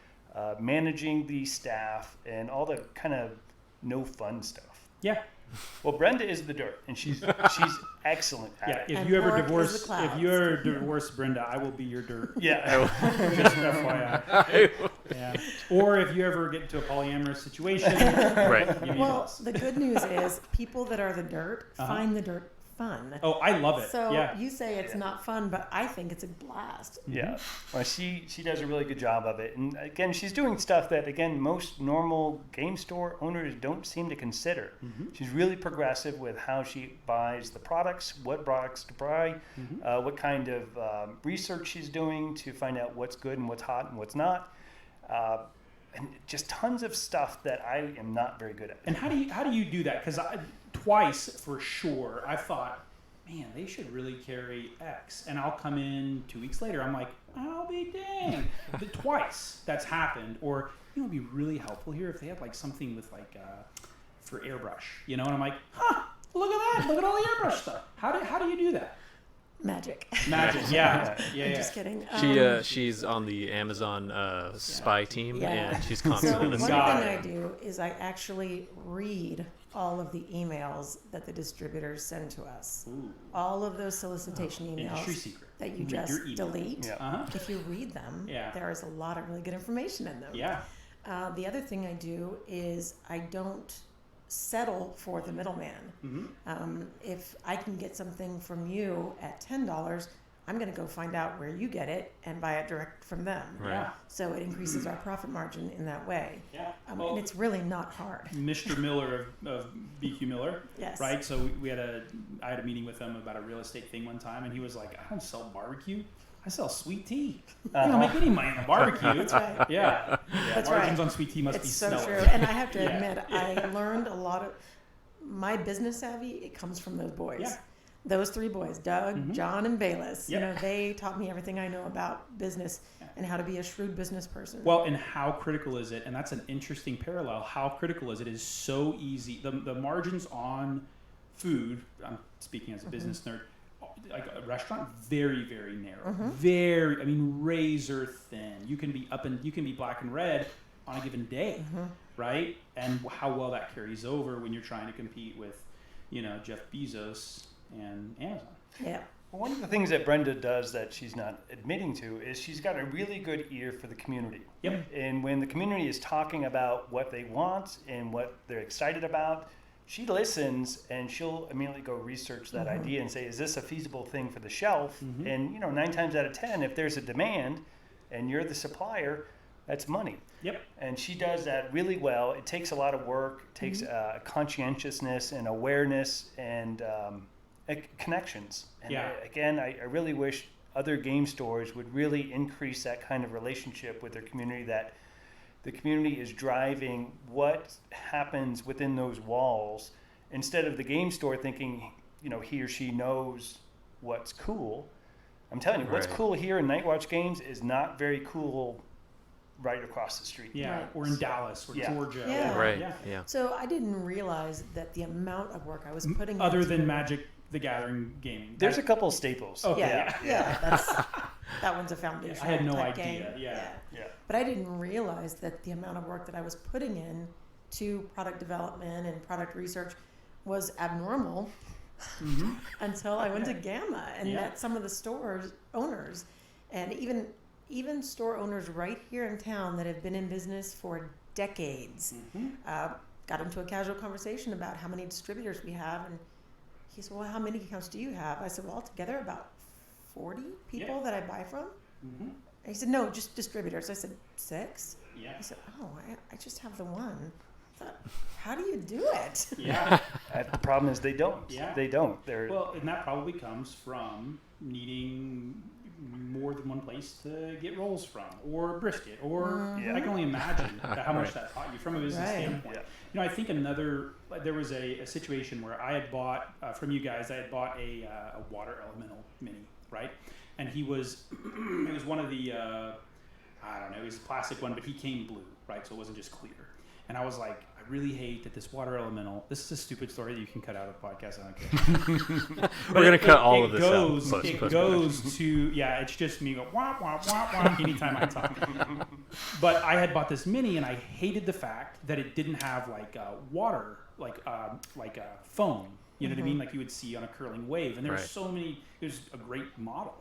managing the staff, and all the kind of no fun stuff. Yeah. Well, Brenda is the dirt, and she's excellent at Yeah. it. If And you ever Pork is divorce, the if clouds. you ever divorce Brenda, I will be your dirt. Yeah. Just FYI. Yeah. Or if you ever get into a polyamorous situation, Right. give me a Well, buzz. the good news is people that are the dirt find the dirt fun. Oh, I love it. So yeah. you say it's not fun, but I think it's a blast. Yeah, well, she does a really good job of it, and again, she's doing stuff that most normal game store owners don't seem to consider. She's really progressive with how she buys the products, what products to buy, what kind of research she's doing to find out what's good and what's hot and what's not, and just tons of stuff that I am not very good at. And how do you do that? Because twice for sure I thought, man, they should really carry X, and I'll come in 2 weeks later. I'm like, I'll be dang. Twice that's happened. Or it'd be really helpful here if they had like something with like for airbrush, And I'm like, look at that, look at all the airbrush stuff. How do you do that? Magic. Magic. Yeah. I'm just kidding. She's on the Amazon spy team, Yeah. and she's So constantly one thing listening. I do is I actually read all of the emails that the distributors send to us. Ooh. All of those solicitation Industry emails secret. that you Read just your email. delete. Yeah. Uh-huh. If you read them, Yeah. there is a lot of really good information in them. Yeah. The other thing I do is I don't settle for the middleman. Mm-hmm. If I can get something from you at $10, I'm going to go find out where you get it and buy it direct from them. Right. Yeah. So it increases our profit margin in that way. Yeah. And it's really not hard. Mr. Miller of BQ Miller, Yes. right? So I had a meeting with him about a real estate thing one time, and he was like, "I don't sell barbecue. I sell sweet tea. I don't make any money on barbecue." That's right. Yeah. That's Margins right. on sweet tea must It's be so stellar. true. And I have to Yeah. admit, I learned a lot of my business savvy. It comes from those boys. Yeah. Those three boys, Doug, Mhm. John, and Bayless. Yep. You know, they taught me everything I know about business and how to be a shrewd business person. Well, and how critical is it? And that's an interesting parallel. How critical is it? It is so easy. The margins on food, I'm speaking as a business nerd, like a restaurant, very, very narrow. Very, I mean, razor thin. You can be black and red on a given day, right? And how well that carries over when you're trying to compete with, Jeff Bezos and Amazon. Yeah. Well, one of the things that Brenda does that she's not admitting to is she's got a really good ear for the community. Yep. And when the community is talking about what they want and what they're excited about, she listens and she'll immediately go research that idea and say, is this a feasible thing for the shelf? And 9 times out of 10, if there's a demand and you're the supplier, that's money. Yep. And she does that really well. It takes a lot of work. It takes conscientiousness and awareness and connections. And Yeah. I really wish other game stores would really increase that kind of relationship with their community, that the community is driving what happens within those walls instead of the game store thinking, he or she knows what's cool. I'm telling you, what's Right. cool here in Nightwatch Games is not very cool right across the street. Yeah. Right. Or in Dallas or Yeah. Georgia. Yeah. Or, Right. Yeah. Yeah. So I didn't realize that the amount of work I was putting Other into than Magic the Gathering gaming. There's a couple of staples. Oh, Yeah, that one's a foundation. I had no type idea, game. yeah. Yeah. But I didn't realize that the amount of work that I was putting in to product development and product research was abnormal until I went to Gamma and Yeah. met some of the stores owners, and even store owners right here in town that have been in business for decades. Got into a casual conversation about how many distributors we have, and he said, "Well, how many accounts do you have?" I said, "Well, altogether about 40 people Yeah. that I buy from." Mm-hmm. And he said, "No, just distributors." I said, 6? Yeah. He said, "Oh, I just have the one." I thought, how do you do it? Yeah. The problem is they don't. Yeah. They don't. They're Well, and that probably comes from needing more than one place to get rolls from, or brisket, or Yeah. I can only imagine how much Right. that taught you from a business Right. standpoint. Yeah. I think there was a situation where I had bought from you guys. I had bought a water elemental mini, right? And he was it was one of the I don't know, it was a plastic one, but he came blue, right? So it wasn't just clear. And I was like, I really hate that this water elemental. This is a stupid story that you can cut out of the podcast. I don't care. We're gonna cut all of this goes, out. It goes to it's just me go wah wah wah wah anytime I talk. But I had bought this mini, and I hated the fact that it didn't have like water, like a foam. You know what I mean? Like you would see on a curling wave. And there were Right. so many. It was a great model,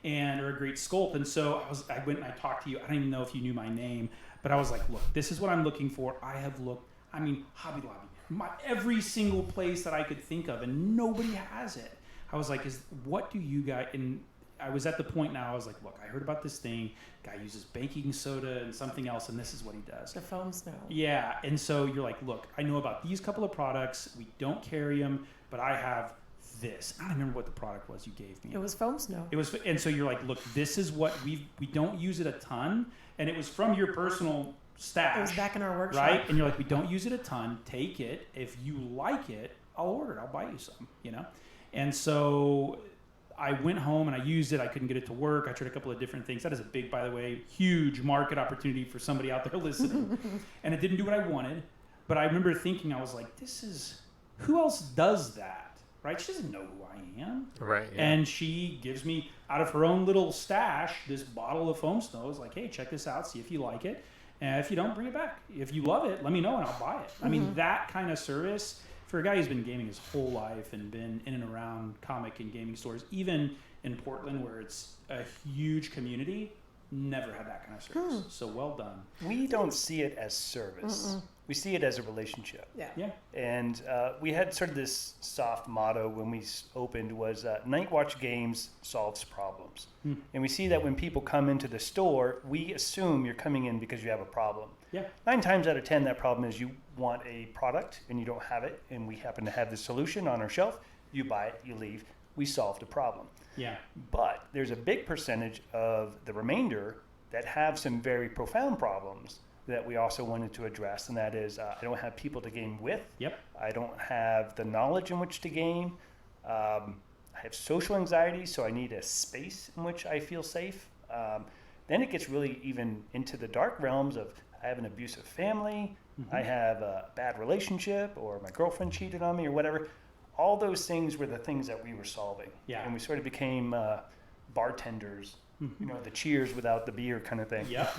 or a great sculpt. And so I went and I talked to you. I don't even know if you knew my name, but I was like, look, this is what I'm looking for. I have looked. I mean, Hobby Lobby, every single place that I could think of, and nobody has it. I was like, what do you guys? And I was at the point now. I was like, look, I heard about this thing. Guy uses baking soda and something else, and this is what he does. The foam snow. Yeah, and so you're like, look, I know about these couple of products. We don't carry them, but I have this. I don't remember what the product was you gave me. It was foam snow. It was, and so you're like, look, this is what we don't use it a ton, and it was from your personal stash. It was back in our workshop. Right? And you're like, we don't use it a ton. Take it. If you like it, I'll order it. I'll buy you some, And so I went home and I used it. I couldn't get it to work. I tried a couple of different things. That is a big, by the way, huge market opportunity for somebody out there listening. And it didn't do what I wanted. But I remember thinking, I was like, who else does that? right? She doesn't know who I am. Right. Yeah. And she gives me, out of her own little stash, this bottle of foam snow. Is like, hey, check this out, see if you like it. And if you don't, bring it back. If you love it, let me know and I'll buy it. I mean, that kind of service, for a guy who's been gaming his whole life and been in and around comic and gaming stores, even in Portland where it's a huge community, never had that kind of service. So well done. We don't see it as service. We see it as a relationship. Yeah. And we had sort of this soft motto when we opened was Night Watch Games solves problems. And we see that when people come into the store, we assume you're coming in because you have a problem. Yeah. 9 times out of 10, that problem is you want a product and you don't have it, and we happen to have the solution on our shelf. You buy it, you leave. We solved a problem. Yeah. But there's a big percentage of the remainder that have some very profound problems that we also wanted to address, and that is I don't have people to game with. Yep. I don't have the knowledge in which to game. I have social anxiety, so I need a space in which I feel safe. Then it gets really even into the dark realms of I have an abusive family, I have a bad relationship, or my girlfriend cheated on me, or whatever. All those things were the things that we were solving. Yeah. And we sort of became bartenders, you know, the cheers without the beer kind of thing. Yeah.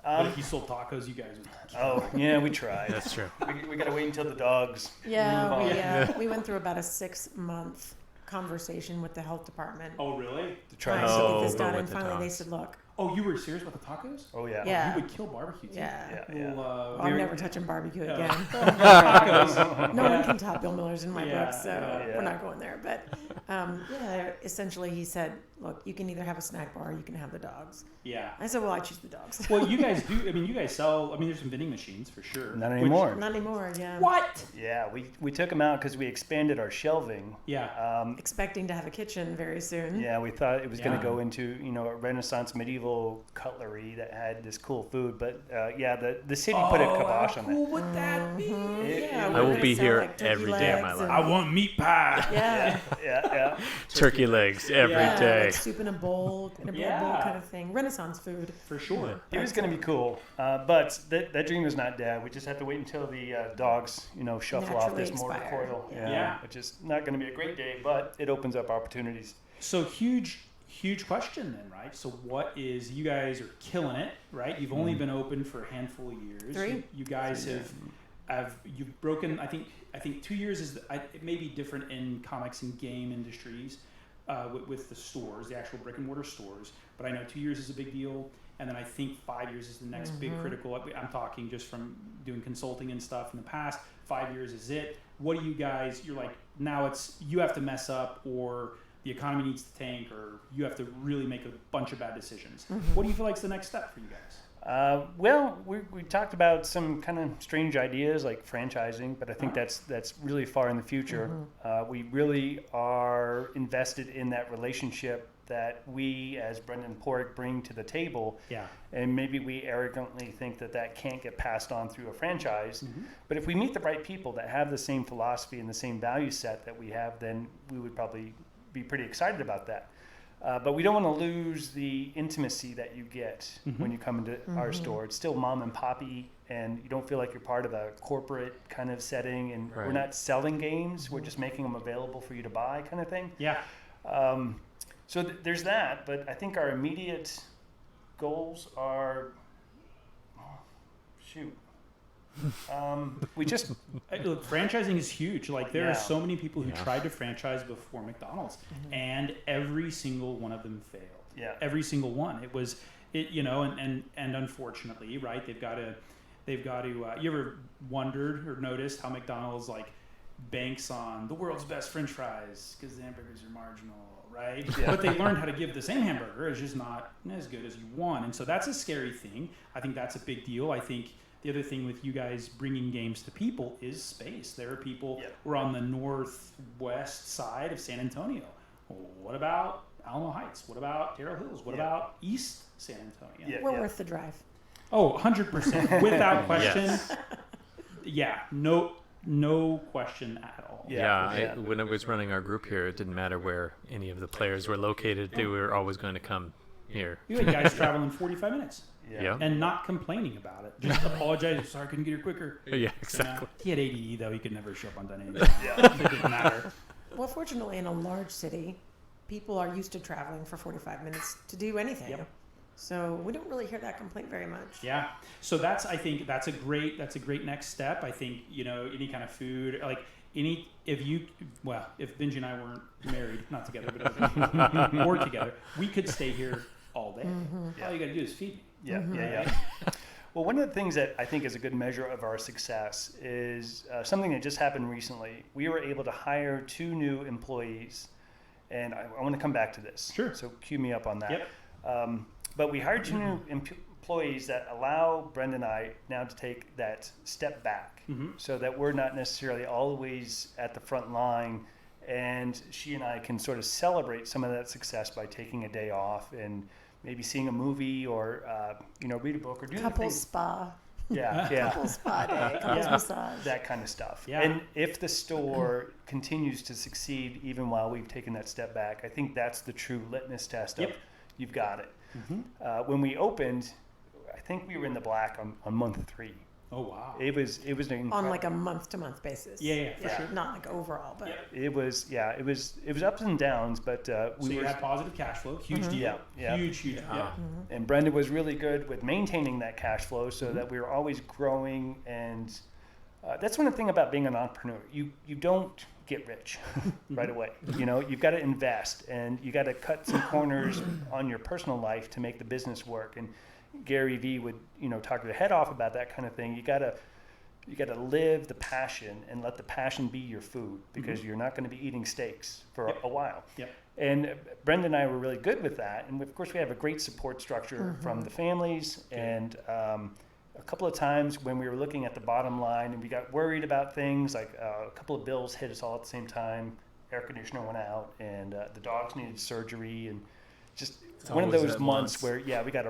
But if you sold tacos, you guys would. Oh, yeah, we tried. That's true. We got to wait until the dogs move Yeah, on we went through about a 6-month conversation with the health department. Oh, really? to try Trying to to sell. get this but done, with and the finally they dogs. said, "Look, Oh, you were serious about the tacos? Oh, yeah. Yeah. You would kill barbecue too. yeah, Yeah. Well, I'm never touching barbecue again." tacos. No one can top Bill Miller's in my Yeah, book, so yeah. we're not going there. But yeah, essentially he said, "Look, you can either have a snack bar, or you can have the dogs." Yeah. I said, "Well, I choose the dogs." Well, you guys do. I mean, you guys sell. I mean, there's some vending machines for sure. Not Which- anymore. Not anymore. Yeah. What? Yeah, we took them out because we expanded our shelving. Yeah. Expecting to have a kitchen very soon. Yeah, we thought it was going Yeah. to go into, you know, a Renaissance medieval cutlery that had this cool food. But yeah, the city put a kibosh how on cool that. would that be? Yeah, I we're will gonna be sell, here like, turkey every day of my legs life. and- I want meat pie. Yeah. Yeah. Turkey legs every Yeah, day. Like soup in a bowl, in a bread Yeah. bowl kind of thing. Renaissance food. For sure. It was going to be cool, but that dream is not dead. We just have to wait until the dogs, you know, shuffle off this Naturally mortar expire. coil. Yeah. Which is not going to be a great day, but it opens up opportunities. So huge question then, right? So what is, you guys are killing it, right? You've only been open for a handful of years. 3. You guys you've broken, I think 2 years is, it may be different in comics and game industries with the stores, the actual brick and mortar stores, but I know 2 years is a big deal. And then I think 5 years is the next big critical. I'm talking just from doing consulting and stuff in the past. 5 years is it. What do you guys, you're like, now it's, you have to mess up, or the economy needs to tank, or you have to really make a bunch of bad decisions. What do you feel like is the next step for you guys? Well, we talked about some kind of strange ideas like franchising, but I think that's really far in the future. We really are invested in that relationship that we, as Brenda and Paraic, bring to the table. Yeah. And maybe we arrogantly think that can't get passed on through a franchise. But if we meet the right people that have the same philosophy and the same value set that we have, then we would probably be pretty excited about that. But we don't want to lose the intimacy that you get when you come into our store. It's still mom and poppy, and you don't feel like you're part of a corporate kind of setting. And we're not selling games; we're just making them available for you to buy, kind of thing. Yeah. So there's that. But I think our immediate goals are, we just Look, franchising is huge. Like, there Yeah. are so many people who Yeah. tried to franchise before McDonald's, and every single one of them failed. Yeah. Every single one. You know, and unfortunately, right? They've got to. You ever wondered or noticed how McDonald's like banks on the world's best French fries because the hamburgers are marginal, right? But they learned how to give the same hamburger. It's just not as good as you want, and so that's a scary thing. I think that's a big deal. I think the other thing with you guys bringing games to people is space. There are people who are on the northwest side of San Antonio. Well, what about Alamo Heights? What about Terrell Hills? What about East San Antonio? Yeah. We're worth the drive. Oh, 100%. Without question. Yes. Yeah, no question at all. When I was running our group here, it didn't matter where any of the players were located. They were always going to come here. You had guys traveling 45 minutes Yeah. and not complaining about it. Just apologize. Sorry, I couldn't get here quicker. Yeah, exactly. He had ADD, though. He could never show up on time. It didn't matter. Well, fortunately, in a large city, people are used to traveling for 45 minutes to do anything. Yep. So we don't really hear that complaint very much. Yeah. So I think that's a great next step. I think, any kind of food, like if Benji and I weren't married, not together, but or together, we could stay here all day. Mm-hmm. All you got to do is feed me. Yeah, yeah. Well, one of the things that I think is a good measure of our success is something that just happened recently. We were able to hire 2 new employees, and I want to come back to this. Sure. So cue me up on that. Yep. But we hired 2 new employees that allow Brenda and I now to take that step back, so that we're not necessarily always at the front line, and she and I can sort of celebrate some of that success by taking a day off and maybe seeing a movie or read a book or do Couple things. spa. Yeah. Couple spa day. Couples massage. That kind of stuff. Yeah. And if the store continues to succeed even while we've taken that step back, I think that's the true litmus test of you've got it. When we opened, I think we were in the black on month 3. Oh wow. It was an incredible, On like a month-to-month basis. Yeah, for sure. Not like overall, but it was ups and downs, but So you had positive cash flow, huge deal. Yeah. Huge. Yeah. And Brenda was really good with maintaining that cash flow so that we were always growing. And that's one thing about being an entrepreneur. You don't get rich right away. You've got to invest, and you got to cut some corners on your personal life to make the business work. And Gary Vee would, talk your head off about that kind of thing. You got to live the passion and let the passion be your food, because you're not going to be eating steaks for a while. Yep. And Brenda and I were really good with that. And of course, we have a great support structure from the families. And a couple of times when we were looking at the bottom line and we got worried about things, like a couple of bills hit us all at the same time. Air conditioner went out, and the dogs needed surgery, and just It's one of always those at months once. where we got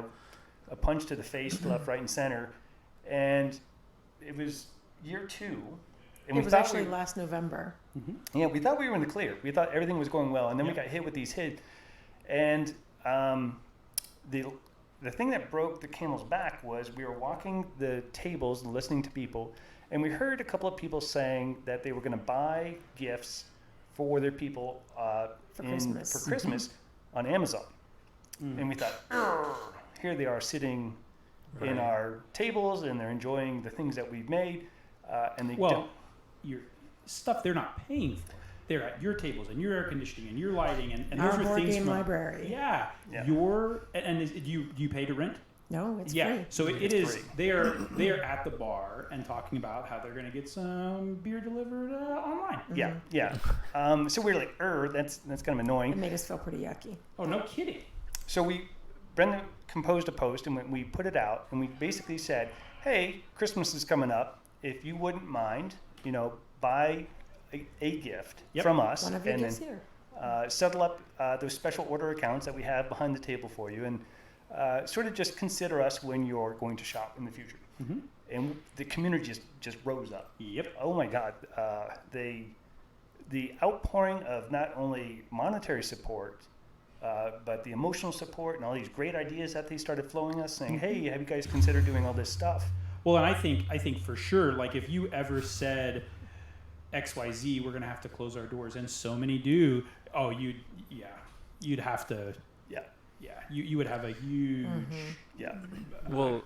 a punch to the face, left, right, and center. And it was year 2. And it was actually last November. we thought we were in the clear. We thought everything was going well, and then we got hit with these hits. And the thing that broke the camel's back was we were walking the tables and listening to people, and we heard a couple of people saying that they were going to buy gifts for their people For Christmas. On Amazon. And we thought, here they are sitting in our tables, and they're enjoying the things that we've made, and they don't. Your stuff they're not paying for. They're at your tables and your air conditioning and your lighting and Our those are board things game from library. Yeah. Do you pay to rent? No, it's Yeah. free. So it It's is. free. They are at the bar and talking about how they're going to get some beer delivered online. Yeah. So we were like, that's kind of annoying. It made us feel pretty yucky. Oh, no kidding. So Brenda composed a post, and we put it out, and we basically said, hey, Christmas is coming up. If you wouldn't mind, buy a gift from us, One of your and gifts then here. settle up those special order accounts that we have behind the table for you, and sort of just consider us when you're going to shop in the future. And the community just rose up. Yep. Oh my God. The outpouring of not only monetary support, but the emotional support and all these great ideas that they started flowing us, saying, hey, have you guys considered doing all this stuff? Well, and I think for sure, like if you ever said XYZ, we're going to have to close our doors, and so many do, you'd have to, you would have a huge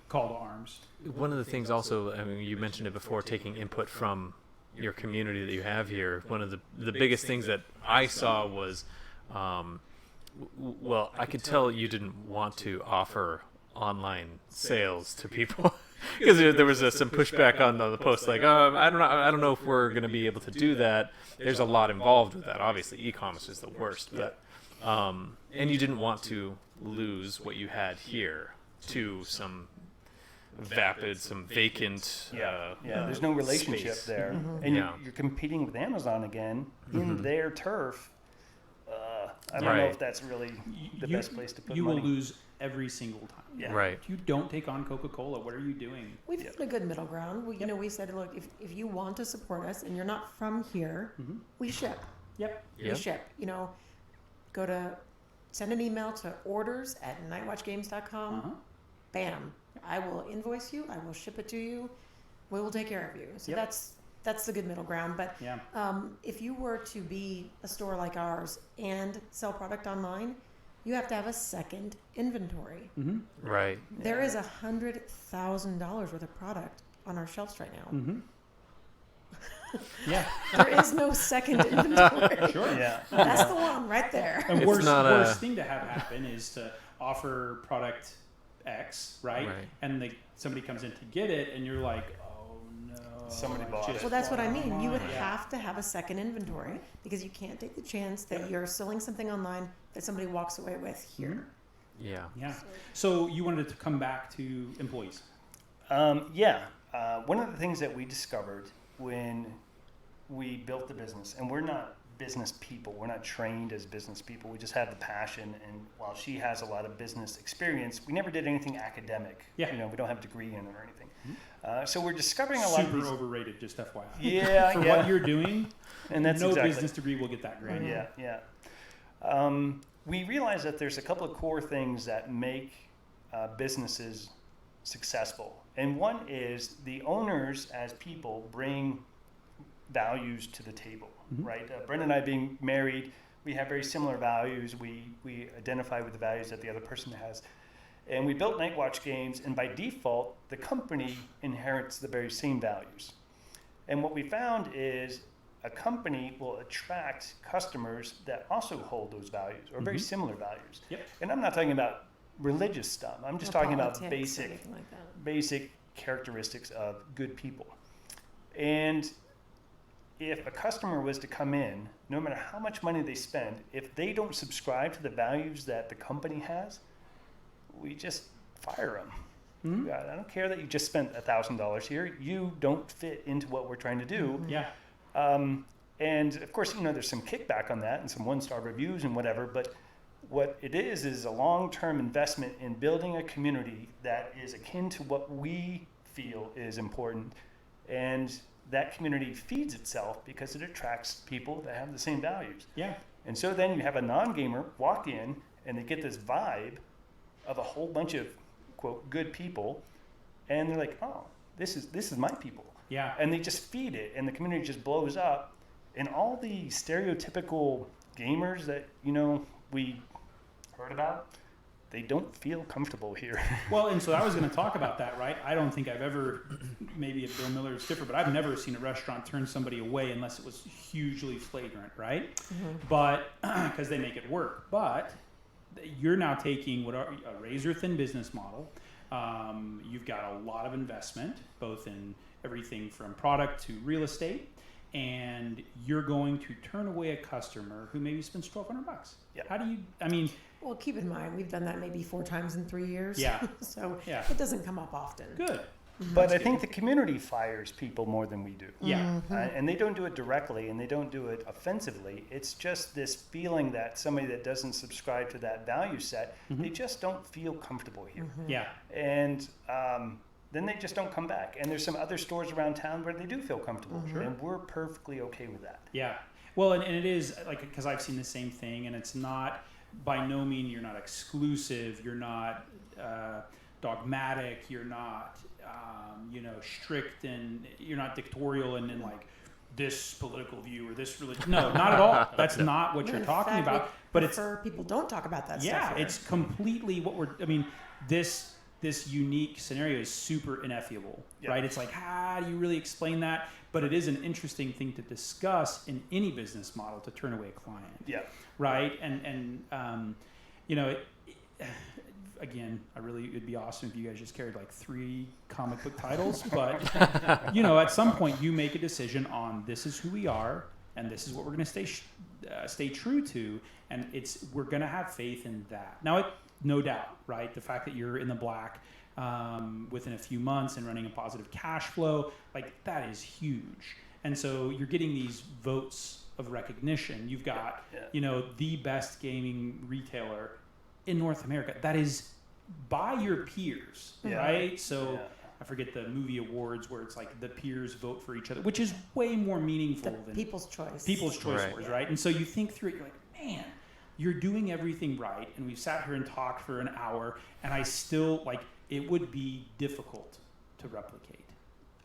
call to arms. One of the things also, I mean, you mentioned it before, taking input from your community that you have here. One of the biggest things that I saw was, well, I could tell you didn't want to offer online sales to people because there was some pushback on the post, like, I don't know if we're going to be able to do that. There's a lot involved with that. Obviously, e-commerce is the worst, but and you didn't want to lose what you had here to some vacant there's no relationship space. there, and you're competing with Amazon again in their turf. I don't know if that's really the best place to put you money. will lose every single time. Yeah. Right. If you don't take on Coca-Cola, what are you doing? We've found a good middle ground. We said, look, if you want to support us and you're not from here, we ship. Yep. We ship. Send an email to orders@nightwatchgames.com. Bam. I will invoice you. I will ship it to you. We will take care of you. So that's the good middle ground. But Yeah. if you were to be a store like ours and sell product online, you have to have a second inventory. Mm-hmm. Right. There is $100,000 worth of product on our shelves right now. Mm-hmm. Yeah. There is no second inventory. Sure. Yeah. That's the one right there. And It's worst not worst a- thing to have happen is to offer product X, right? Right. And somebody comes in to get it, and you're like, oh no. Somebody I bought just it. Well, that's what I bought mean. You would online. have to have a second inventory because you can't take the chance that you're selling something online that somebody walks away with here. Yeah. Yeah. So you wanted to come back to employees. One of the things that we discovered when we built the business, and we're not business people, we're not trained as business people, we just have the passion, and while she has a lot of business experience, we never did anything academic. Yeah. You know, we don't have a degree in it or anything. So we're discovering a lot of Super these... overrated, just FYI. Yeah, For yeah. what you're doing, And that's no exactly... business degree will get that grade. Yeah. We realize that there's a couple of core things that make businesses successful. And one is the owners as people bring values to the table, right? Brenda and I being married, we have very similar values. We identify with the values that the other person has. And we built Night Watch games, and by default, the company inherits the very same values. And what we found is a company will attract customers that also hold those values or very similar values. Yep. And I'm not talking about religious stuff. I'm just Or talking about politics or basic anything like that. basic characteristics of good people. And if a customer was to come in, no matter how much money they spend, if they don't subscribe to the values that the company has, we just fire them. I don't care that you just spent $1,000 here. You don't fit into what we're trying to do. Yeah. And of course, you know, there's some kickback on that and some one-star reviews and whatever, but what it is a long-term investment in building a community that is akin to what we feel is important. And that community feeds itself because it attracts people that have the same values. Yeah. And so then you have a non-gamer walk in and they get this vibe of a whole bunch of, quote, good people. And they're like, oh, this is my people. Yeah. And they just feed it, and the community just blows up. And all the stereotypical gamers that, you know, we heard about, they don't feel comfortable here. Well, and so I was going to talk about that, right? I don't think I've ever, maybe if Bill Miller is different, but I've never seen a restaurant turn somebody away unless it was hugely flagrant, right? But, because they make it work. But you're now taking what are a razor-thin business model. You've got a lot of investment, both in everything from product to real estate, and you're going to turn away a customer who maybe spends $1,200. Yeah. How do you, I mean, Well, keep in mind, we've done that maybe 4 times in 3 years. Yeah. So Yeah. it doesn't come up often. good. But I think the community fires people more than we do. Yeah. And they don't do it directly and they don't do it offensively. It's just this feeling that somebody that doesn't subscribe to that value set, they just don't feel comfortable here. Yeah. And then they just don't come back. And there's some other stores around town where they do feel comfortable. And we're perfectly okay with that. Yeah. Well, and it is like, because I've seen the same thing, and it's not, by no means, you're not exclusive, you're not dogmatic, you're not, strict, and you're not dictatorial and like this political view or this religion. No, not at all. That's not what No, you're in talking fact, about. we But it's, prefer people don't talk about that yeah, stuff here. it's completely this unique scenario is super ineffable, Yeah. right? It's like, how do you really explain that? But it is an interesting thing to discuss in any business model to turn away a client, Yeah. right? And again, it'd be awesome if you guys just carried like 3 comic book titles, but at some point you make a decision on this is who we are and this is what we're going to stay true to, and we're going to have faith in that. Now, no doubt, right? The fact that you're in the black within a few months and running a positive cash flow, like that is huge. And so you're getting these votes of recognition. You've got, the best gaming retailer in North America. That is by your peers, Yeah. right? So Yeah. I forget the movie awards where it's like the peers vote for each other, which is way more meaningful the than People's Choice. People's Choice Right. Awards, right? And so you think through it, you're like, man, you're doing everything right. And we've sat here and talked for an hour, and I still, it would be difficult to replicate.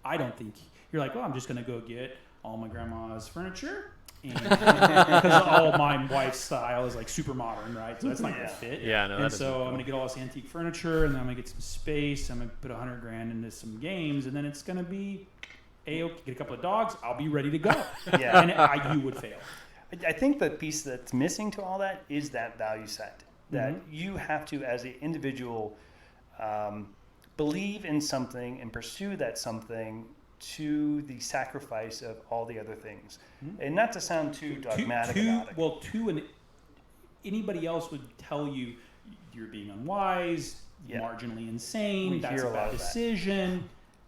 I don't think you're like, well, I'm just going to go get all my grandma's furniture. Because all my wife's style is like super modern, right? So that's not going to fit. Yeah, no, and so I'm going to get all this antique furniture, and then I'm going to get some space. I'm going to put $100,000 into some games, and then it's going to be, get a couple of dogs. I'll be ready to go. Yeah. And you would fail. I think the piece that's missing to all that is that value set. That you have to, as an individual, believe in something and pursue that something to the sacrifice of all the other things. And not to sound too dogmatic about it. Well, anybody else would tell you you're being unwise, marginally insane, that's a bad decision.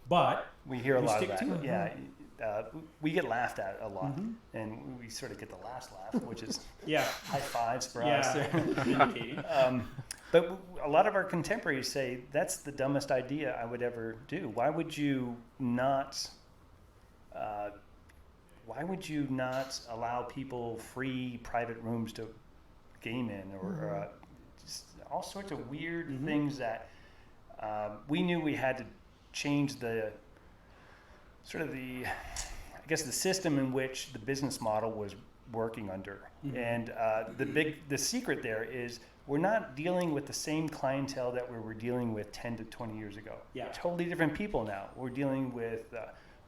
But we hear a lot of that. To it. Yeah. We get laughed at a lot, and we sort of get the last laugh, which is high fives for us. But a lot of our contemporaries say that's the dumbest idea I would ever do. Why would you not? Why would you not allow people free private rooms to game in, or just all sorts of weird things that we knew we had to change the sort of the system in which the business model was working under. And the secret there is we're not dealing with the same clientele that we were dealing with 10 to 20 years ago. Yeah. Totally different people now. We're dealing with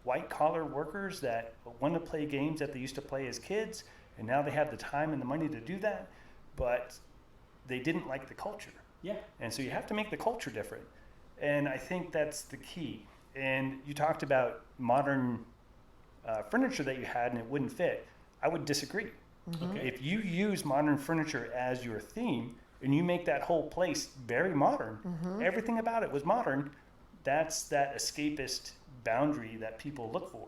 white-collar workers that want to play games that they used to play as kids, and now they have the time and the money to do that, but they didn't like the culture. Yeah. And so you have to make the culture different. And I think that's the key. And you talked about modern furniture that you had and it wouldn't fit. I would disagree. Okay. If you use modern furniture as your theme and you make that whole place very modern, everything about it was modern, that's that escapist boundary that people look for.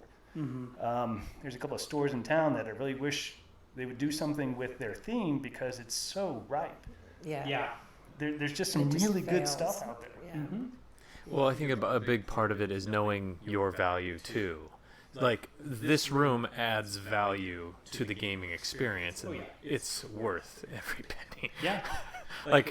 There's a couple of stores in town that I really wish they would do something with their theme because it's so ripe. Yeah. There's just some really good stuff out there. Yeah. Well, I think a big part of it is knowing your value too. Like, this room adds value to the gaming experience, and it's worth every penny. Yeah. Like,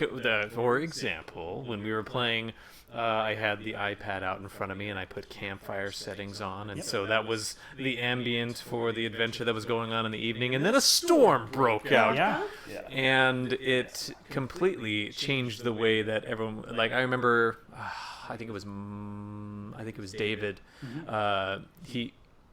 for example, when we were playing, I had the iPad out in front of me, and I put campfire settings on, and so that was the ambient for the adventure that was going on in the evening, and then a storm broke out. Yeah. And it completely changed the way that everyone, like, I remember, I think it was David.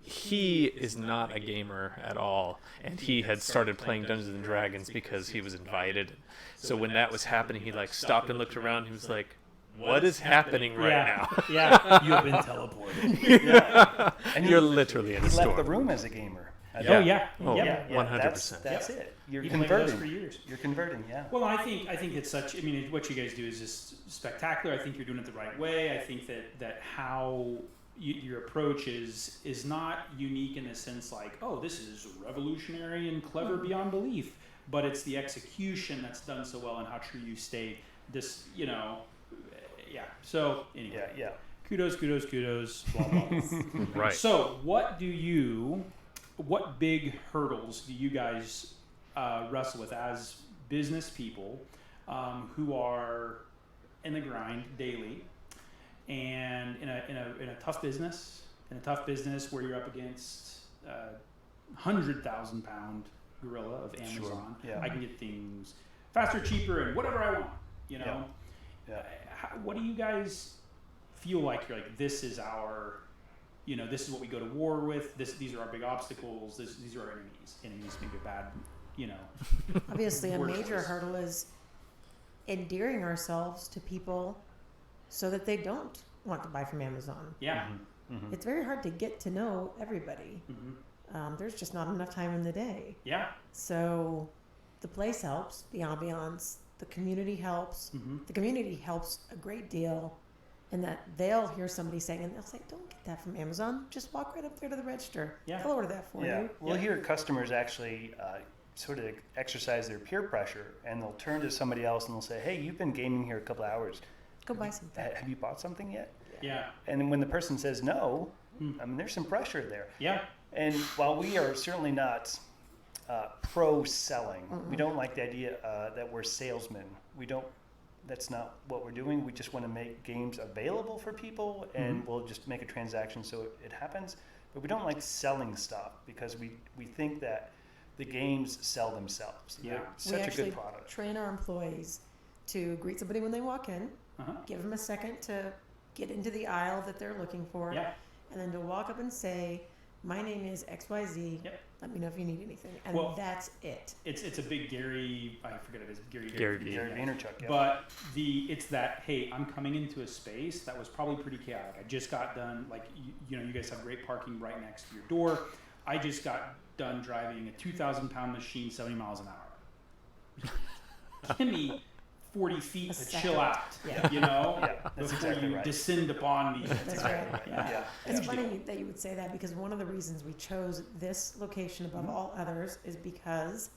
He is not a gamer at all, and he had started playing Dungeons and Dragons because he was invited. So when that was happening, he like stopped and looked around. He was like, "What is happening right now?" Yeah, you have been teleported. And You're literally in a he storm. left the room as a gamer. Oh yeah. Oh, Yep. 100%. That's it. You're You played with us converting. for years. You're converting, yeah. Well, I think it's such. I mean, what you guys do is just spectacular. I think you're doing it the right way. I think that how your approach is not unique in the sense like, oh, this is revolutionary and clever beyond belief, but it's the execution that's done so well and how true you stay. This, yeah. So anyway, Yeah. kudos. Blah blah. Right. So, what big hurdles do you guys wrestle with as business people who are in the grind daily and in a tough business, where you're up against 100,000-pound gorilla of Amazon? Sure. Yeah. I can get things faster, cheaper, and whatever I want. Yeah. What do you guys feel like? You're like, this is our, this is what we go to war with. These are our big obstacles. These are our enemies. Enemies may be bad, Obviously, a word major choice. hurdle is endearing ourselves to people so that they don't want to buy from Amazon. Yeah. It's very hard to get to know everybody. There's just not enough time in the day. Yeah. So the place helps, the ambiance, the community helps. The community helps a great deal in that they'll hear somebody saying, and they'll say, don't get that from Amazon. Just walk right up there to the register. Yeah. They'll order that for Yeah. you. We'll hear customers actually sort of exercise their peer pressure, and they'll turn to somebody else and they'll say, hey, you've been gaming here a couple hours. Go buy something. Have you bought something yet? Yeah. And then when the person says no, I mean, there's some pressure there. Yeah. And while we are certainly not pro-selling, we don't like the idea that we're salesmen. That's not what we're doing. We just want to make games available for people, and we'll just make a transaction so it happens. but we don't like selling stuff because we think that the games sell themselves. Yeah. They're We such a actually good product. train our employees to greet somebody when they walk in, Uh-huh. give them a second to get into the aisle that they're looking for, Yeah. and then to walk up and say, "My name is XYZ. Yep. Let me know if you need anything." And Well, that's it. It's a big Gary. I forget it is Gary. Gary Vee. Gary Vaynerchuk, yeah. But it's that, hey, I'm coming into a space that was probably pretty chaotic. I just got done, like, you guys have great parking right next to your door. I just got done driving a 2,000-pound machine 70 miles an hour. Give me 40 feet A to second. chill out, Yeah. before that's exactly you right. descend upon these. That's right. Yeah. It's Yeah. funny that you would say that because one of the reasons we chose this location above all others is because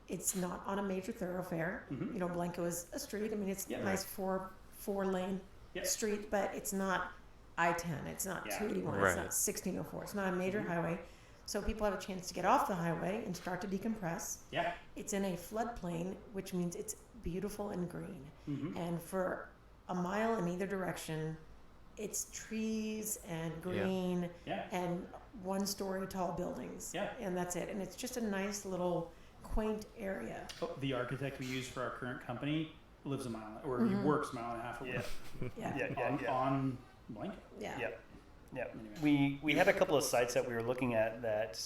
it's not on a major thoroughfare. Mhm. You know, Blanco is a street. I mean, it's Yeah. a nice four lane Yeah. street, but it's not I-10. It's not Yeah. 281. Right. It's not 1604. It's not a major Mhm. highway. So people have a chance to get off the highway and start to decompress. Yeah. It's in a floodplain, which means it's beautiful and green. Mm-hmm. And for a mile in either direction, it's trees and green Yeah. and one-story tall buildings. Yeah. And that's it. And it's just a nice little quaint area. Oh, the architect we use for our current company lives a mile, or he Mhm. works a mile and a half away. Yeah. Yeah. On Blanco. Yeah. Yeah. Yeah, Anyway. we had a couple of sites that we were looking at that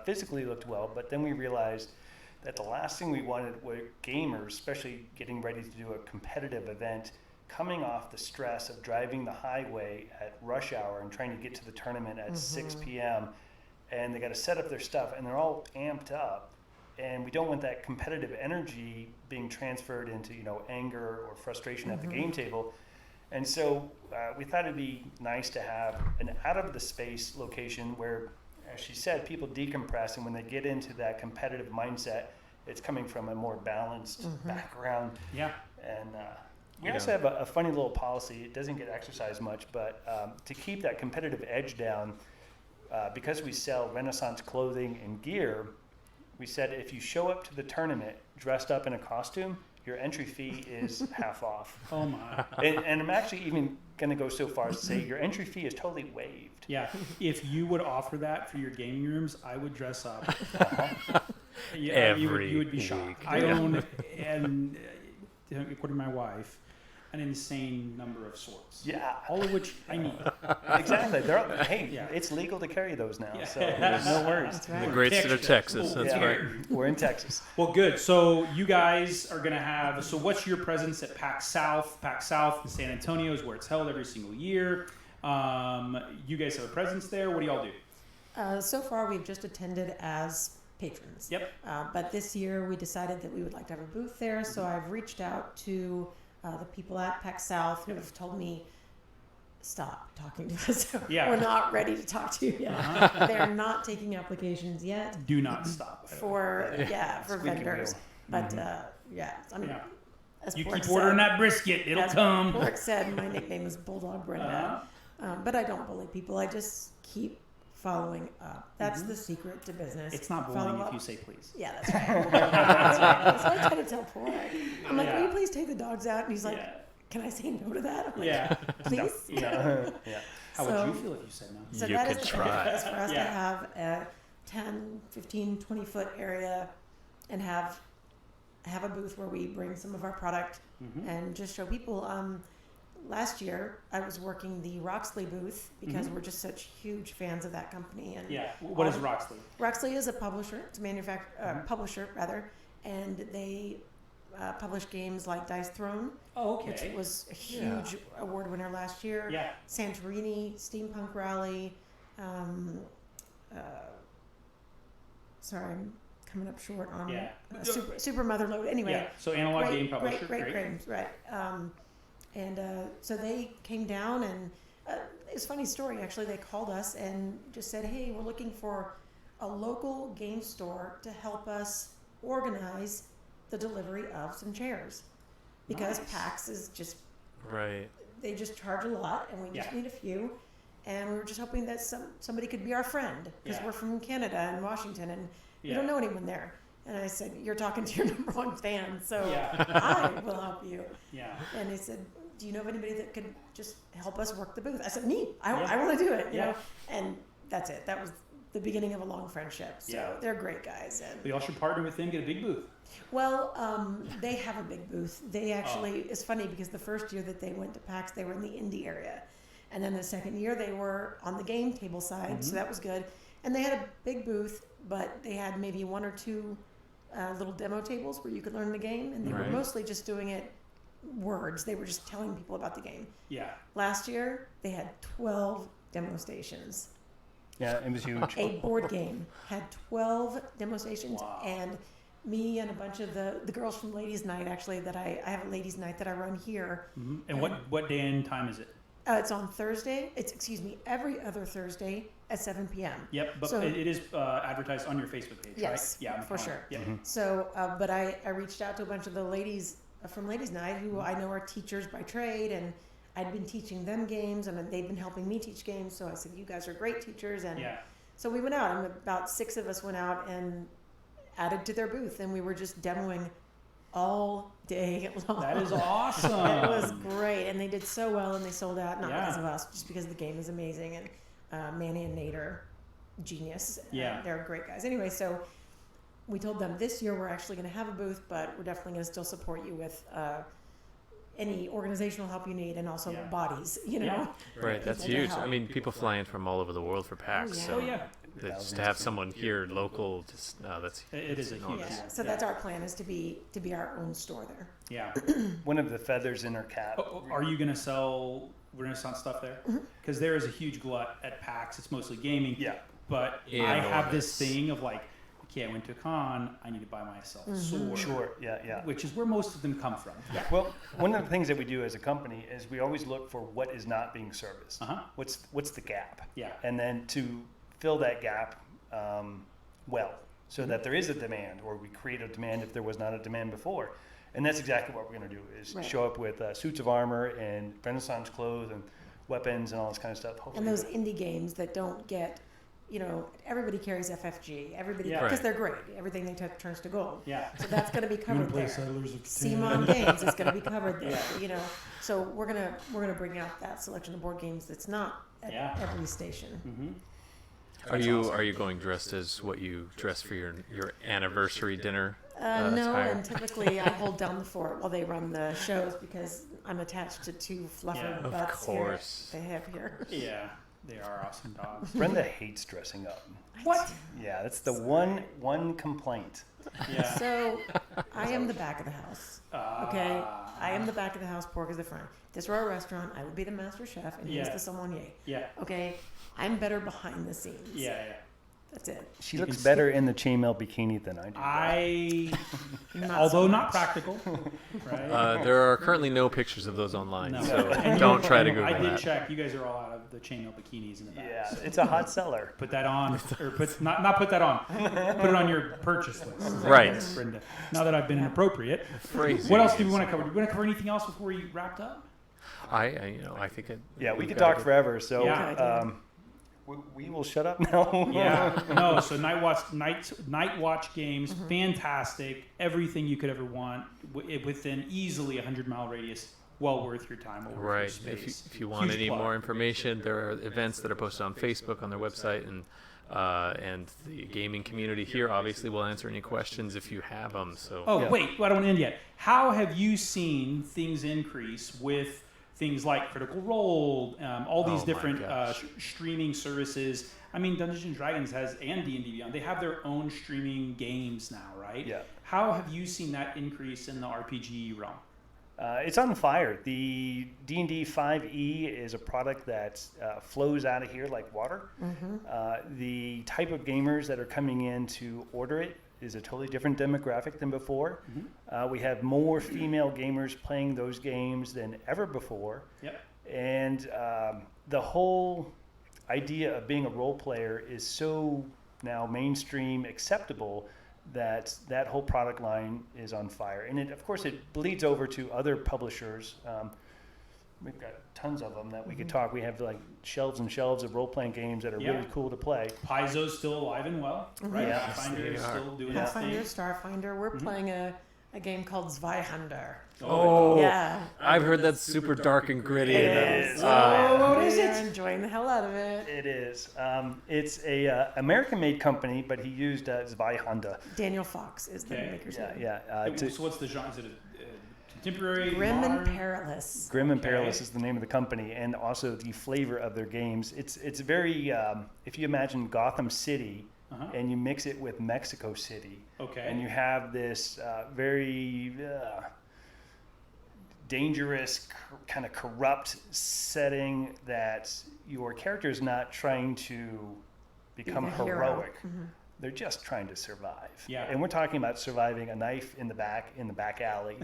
physically looked well, but then we realized that the last thing we wanted were gamers, especially getting ready to do a competitive event, coming off the stress of driving the highway at rush hour and trying to get to the tournament at 6 p.m. And they got to set up their stuff, and they're all amped up, and we don't want that competitive energy being transferred into anger or frustration at the game table. And so we thought it'd be nice to have an out-of-the-space location where, as she said, people decompress, and when they get into that competitive mindset, it's coming from a more balanced background. Yeah. And we also have a funny little policy. It doesn't get exercised much, but to keep that competitive edge down, because we sell Renaissance clothing and gear, we said if you show up to the tournament dressed up in a costume, your entry fee is half off. Oh my. And I'm actually even going to go so far as to say your entry fee is totally waived. Yeah. If you would offer that for your gaming rooms, I would dress up. Yeah, you would be shocked. week. I own, and according to my wife, an insane number of swords. Yeah, All of which I need. exactly. Hey, Yeah. it's legal to carry those now, Yeah. so there's no worries. That's The right. great state of Texas. That's Yeah. right. We're in Texas. Well, good. So you guys are going to have, so what's your presence at PAX South? PAX South in San Antonio is where it's held every single year. You guys have a presence there. What do y'all do? So far, we've just attended as patrons. Yep. But this year, we decided that we would like to have a booth there. So I've reached out to the people at PAX South who have told me, stop talking to us. Yeah. We're not ready to talk to you yet. They're not taking applications yet Do not stop. for for Squeaky vendors. wheel. But I mean, Yeah. as You Pork keep ordering said, that brisket, it'll as come. Pork said, my nickname is Bulldog Brenda. But I don't bully people. I just keep following up. That's the secret to business. It's not Follow bullying if up. you say please. Yeah, that's right. That's right. That's what I try to tell Pork. I'm like, Yeah. will you please take the dogs out? And he's like, Yeah. can I say no to that? I'm like, Yeah. please? Yeah. How So- would you feel if you said no? So You that could is the try. plan, is for us to Yeah. have a 10, 15, 20-foot area and have a booth where we bring some of our product Mhm. and just show people. Last year, I was working the Roxley booth because we're just such huge fans of that company. And Yeah. What is Roxley? Roxley is a publisher. It's a publisher rather, and they publish games like Dice Throne, Oh, which okay. was a huge award winner last year. Yeah. Santorini, Steampunk Rally. Sorry, I'm coming up short on Yeah. Super Motherload. Anyway, Yeah. So analog game publisher. great games, right? So they came down, and it's a funny story actually. They called us and just said, "Hey, we're looking for a local game store to help us organize the delivery of some chairs, because Nice. PAX is just Right. they just charge a lot, and we just Yeah. need a few." And we were just hoping that somebody could be our friend because Yeah. we're from Canada and Washington, and we Yeah. don't know anyone there. And I said, "You're talking to your number one fan, so Yeah. I will help you." Yeah. And he said, "Do you know of anybody that could just help us work the booth?" I said, "Me. I Yeah. want to do it." You Yeah. know. And that's it. That was the beginning of a long friendship. So Yeah. they're great guys. And But y'all should partner with them, get a big booth. well, they have a big booth. They actually, it's funny because the first year that they went to PAX, they were in the indie area. And then the second year, they were on the game table side, so that was good. And they had a big booth, but they had maybe one or two little demo tables where you could learn the game. And they were Right. mostly just doing it words. They were just telling people about the game. Yeah. Last year, they had 12 demo stations. Yeah, it was huge. A board game had 12 demo stations, Wow. and me and a bunch of the girls from Ladies Night, actually, that I have a Ladies Night that I run here. And what day and time is it? It's on Thursday. It's, every other Thursday at 7 p.m. Yep, but So- it is advertised on your Facebook page, Yes, right? Yeah, on the for calendar. sure. Yeah. So, but I reached out to a bunch of the ladies from Ladies Night who I know are teachers by trade, and I'd been teaching them games, and they've been helping me teach games. So I said, you guys are great teachers. And Yeah. so we went out, and about 6 of us went out and added to their booth, and we were just demoing all day long. That is awesome. It was great, and they did so well, and they sold out, not Yeah. because of us, just because the game is amazing, and Manny and Nate are genius. Yeah. They're great guys. Anyway, so we told them this year we're actually going to have a booth, but we're definitely going to still support you with any organizational help you need, and also Yeah. bodies, you know. Yeah. Right, that's People to huge. I help. mean, people fly in from all over the world for PAX. Oh, yeah. So Oh, yeah. just to have someone here local, just that's It is a huge. enormous. Yeah, so Yeah. that's our plan, is to be our own store there. Yeah. One of the feathers in her cap. Are you going to sell Renaissance stuff there? Because there is a huge glut at PAX. It's mostly gaming. Yeah. But I have this Enormous. thing of like, okay, I went to a con, I need to buy myself a sword. Sure. Yeah. Which is where most of them come from. Well, one of the things that we do as a company is we always look for what is not being serviced. Uh-huh. What's the gap? Yeah. And then to fill that gap well, so that there is a demand, or we create a demand if there was not a demand before. And that's exactly what we're going to do, is Right. show up with suits of armor and Renaissance clothes and weapons and all this kind of stuff. Hopefully And those indie games that don't get, everybody carries FFG. Everybody, Yeah. because Right. they're great. Everything they touch turns to gold. Yeah. So that's going to be covered there. Settlers of CMON Games is going to be covered there. So we're gonna bring out that selection of board games that's not at Yeah. every station. Mm-hmm. Are you going dressed as what you dress for your anniversary dinner? No, attire? and typically I hold down the fort while they run the shows because I'm attached to two fluffer Yeah. Of butts course. here they have here. Yeah. They are awesome dogs. Brenda hates dressing up. What? Yeah, that's the one complaint. Yeah. So I am the back of the house. Okay, I am the Ah. back of the house, pork is the front. If this were a restaurant, I would be the master chef and he's Yeah. the sommelier. Yeah. Okay, I'm better behind the scenes. Yeah. That's it. She You looks can better in the chainmail bikini than I do. Not so Although not much. practical, right? There are currently no pictures of those online, No. so And don't you- try to and Google I did that. check. You guys are all out of the chainmail bikinis in the back. Yeah, it's a hot seller. Put that on, or not put that on. Put it on your purchase list. Right. Brenda. Now that I've been inappropriate. Phrasing What else do we is- want to cover? Do we want to cover anything else before we wrapped up? I think it. Yeah, we we've could got talk to- forever. So Yeah. we will shut up now. Yeah. No. So night watch games, fantastic. Everything you could ever want within easily 100-mile radius. Well worth your time. Well worth your Right. space. If you want Huge any plug. more information, there are events that are posted on Facebook on their website, and the gaming community here obviously will answer any questions if you have them. So Oh, Yeah. wait, I don't end yet. How have you seen things increase with things like Critical Role, all these Oh my different gosh. streaming services? I mean, Dungeons & Dragons has, and D&D Beyond, they have their own streaming games now, right? Yeah. How have you seen that increase in the RPG realm? It's on fire. The D&D 5e is a product that flows out of here like water. The type of gamers that are coming in to order it is a totally different demographic than before. We have more female gamers playing those games than ever before. Yep. And the whole idea of being a role player is so now mainstream acceptable that whole product line is on fire. And of course it bleeds over to other publishers. We've got tons of them that we could talk. We have like shelves and shelves of role-playing games that are Yeah. really cool to play. Paizo's still alive and well, right? Yeah. Pathfinder Yes, is they are. still doing its Pathfinder, thing. Starfinder. We're playing a a game called Zweihander. Oh, Yeah. I've heard that's super dark and gritty. It and is. what is We it? are enjoying the hell out of it. It is. It's a American-made company, but he used Zweihander. Daniel Fox is the Okay. maker's Yeah, name. yeah. So what's the genre? Is it contemporary? Grim modern? and Perilous. Grim and Okay. Perilous is the name of the company, and also the flavor of their games. It's very. If you imagine Gotham City, Uh-huh. and you mix it with Mexico City, Okay. and you have this very dangerous, kind of corrupt setting that your character is not trying to become Be the hero. heroic. They're just trying to survive. Yeah. And we're talking about surviving a knife in the back alley.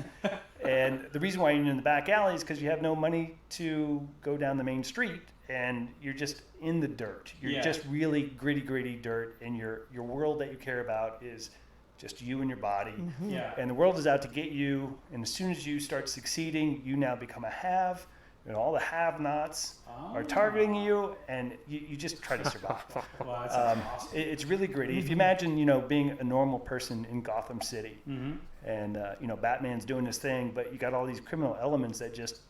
And the reason why you're in the back alley is because you have no money to go down the main street, and you're just in the dirt. You're Yeah. just really gritty dirt, and your world that you care about is just you and your body. Yeah. And the world is out to get you, and as soon as you start succeeding, you now become a have, and all the have-nots are targeting you, and you just try to survive. Wow, that sounds awesome. It's really gritty. If you imagine, being a normal person in Gotham City, and Batman's doing his thing, but you got all these criminal elements that just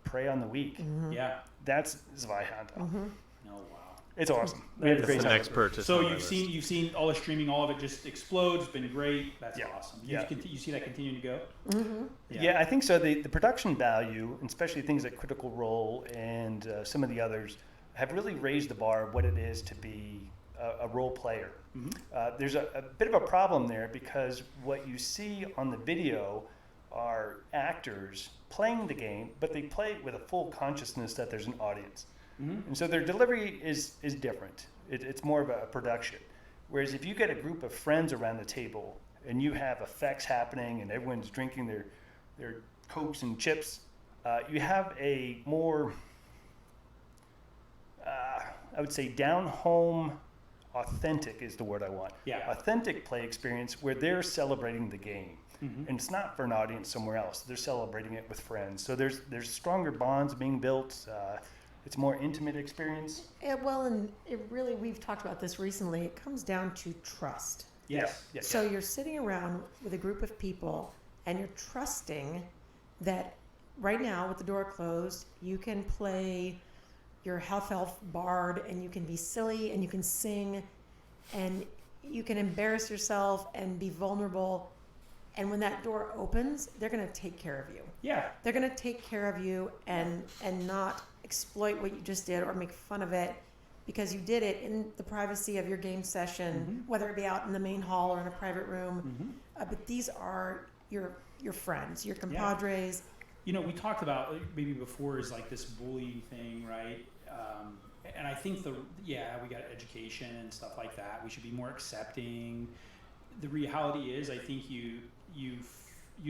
prey on the weak. Yeah. That's Zweihander. Oh wow. It's awesome. We had a That's great the time. next purchase. So on my you've list. seen all the streaming, all of it just explodes. Been great. That's Yeah. awesome. Yeah. You see that continuing to go? Yeah, I think so. The production value, and especially things like Critical Role and some of the others, have really raised the bar of what it is to be a role player. There's a bit of a problem there because what you see on the video are actors playing the game, but they play it with a full consciousness that there's an audience. And so their delivery is different. It's more of a production. Whereas if you get a group of friends around the table and you have effects happening and everyone's drinking their Cokes and chips, you have a more, I would say, down-home, authentic is the word I want. Yeah. Authentic play experience where they're celebrating the game. And it's not for an audience somewhere else. They're celebrating it with friends. So there's stronger bonds being built. It's more intimate experience. And it really, we've talked about this recently. It comes down to trust. Yes. Yeah. So you're sitting around with a group of people and you're trusting that right now with the door closed, you can play your half elf bard and you can be silly and you can sing and you can embarrass yourself and be vulnerable. And when that door opens, they're going to take care of you. Yeah. They're going to take care of you and not exploit what you just did or make fun of it because you did it in the privacy of your game session, whether it be out in the main hall or in a private room. But these are your friends, your compadres. We talked about maybe before is like this bullying thing, right? And I think we got education and stuff like that. We should be more accepting. The reality is, I think you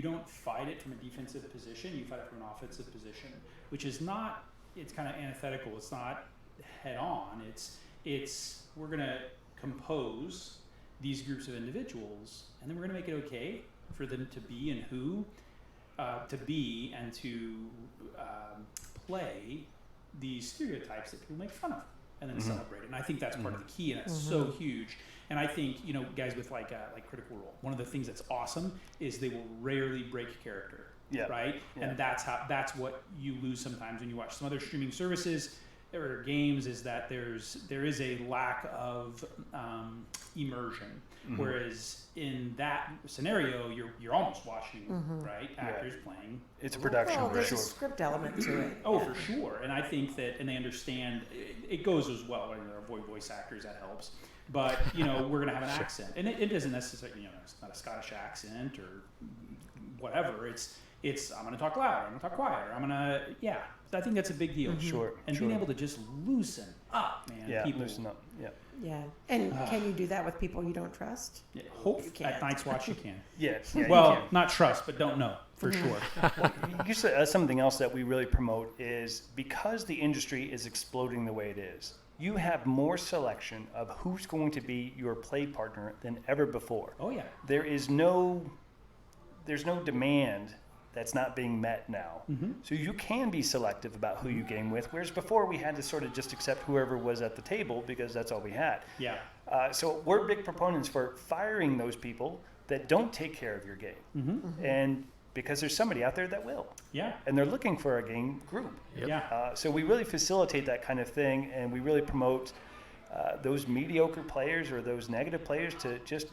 don't fight it from a defensive position. You fight it from an offensive position, which is not. It's kind of antithetical. It's not head on. It's we're gonna compose these groups of individuals, and then we're gonna make it okay for them to be and who to be and to play these stereotypes that people make fun of, and then celebrate it. And I think that's part of the key, and that's so huge. And I think guys with like Critical Role, one of the things that's awesome is they will rarely break character. Yeah. Right. Yeah. And that's what you lose sometimes when you watch some other streaming services or games is that there is a lack of immersion. Whereas in that scenario, you're almost watching right actors playing. It's a production, Well, for there's sure. a script element to it. Oh, for sure. And I think that, and they understand it goes as well. When there are voice actors, that helps. But we're gonna have an accent, and it doesn't necessarily it's not a Scottish accent or whatever. It's I'm gonna talk louder, I'm gonna talk quieter, I think that's a big deal. Sure. And being able to just loosen up, man. Yeah, people, loosen up. Yeah. Yeah. And can you do that with people you don't trust? Yeah, hope You can't. at Night's Watch you can. Yes. Yeah, you Well, can. not trust, but don't know for sure. You said something else that we really promote is because the industry is exploding the way it is, you have more selection of who's going to be your play partner than ever before. Oh yeah. There's no demand that's not being met now. So you can be selective about who you game with, whereas before we had to sort of just accept whoever was at the table because that's all we had. Yeah. So we're big proponents for firing those people, that don't take care of your game. And because there's somebody out there that will. Yeah. And they're looking for a game group. Yep. Yeah. So we really facilitate that kind of thing, and we really promote those mediocre players or those negative players to just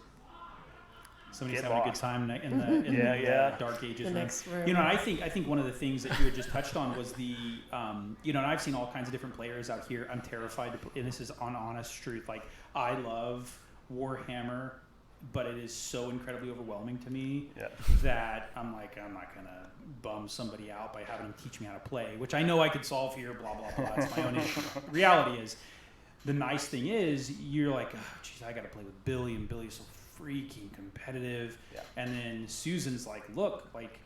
Somebody's get having a good lost. time in the Dark Ages The room. next room. You know, I think one of the things that you had just touched on was the, you know, and I've seen all kinds of different players out here. I'm terrified to play, and this is on honest truth. Like, I love Warhammer, but it is so incredibly overwhelming to me that I'm like, I'm not gonna bum somebody out by having them teach me how to play, which I know I could solve here. Blah blah blah. It's my own issue. Reality is, the nice thing is, you're like, oh, geez, I got to play with Billy, and Billy's so freaking competitive. Yeah. And then Susan's like, look, like,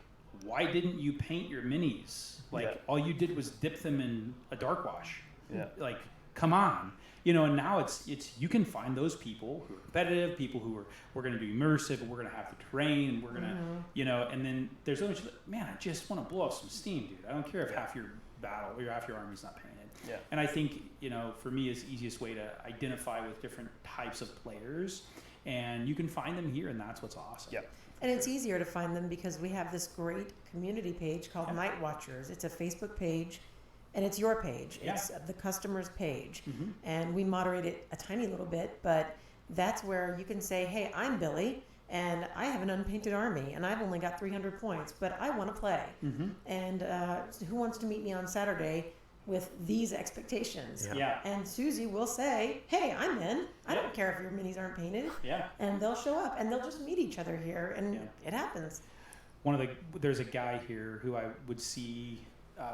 why didn't you paint your minis? Like, Yeah. all you did was dip them in a dark wash. Yeah. Like, come on. You know, and now it's you can find those people who are competitive, people who are, we're going to do immersive, and we're going to have the terrain, and we're going to, you know, and then there's others, man, I just want to blow up some steam, dude. I don't care if half your battle or half your army's not painted. Yeah. And I think, you know, for me, it's the easiest way to identify with different types of players, and you can find them here, and that's what's awesome. Yeah. And it's easier to find them because we have this great community page called Night Watchers. It's a Facebook page, and it's your page. Yeah. It's the customer's page. And we moderate it a tiny little bit, but that's where you can say, hey, I'm Billy, and I have an unpainted army, and I've only got 300 points, but I want to play. And who wants to meet me on Saturday with these expectations? Yeah. And Susie will say, hey, I'm in. I don't care if your minis aren't painted. Yeah. And they'll show up, and they'll just meet each other here, and it happens. There's a guy here who I would see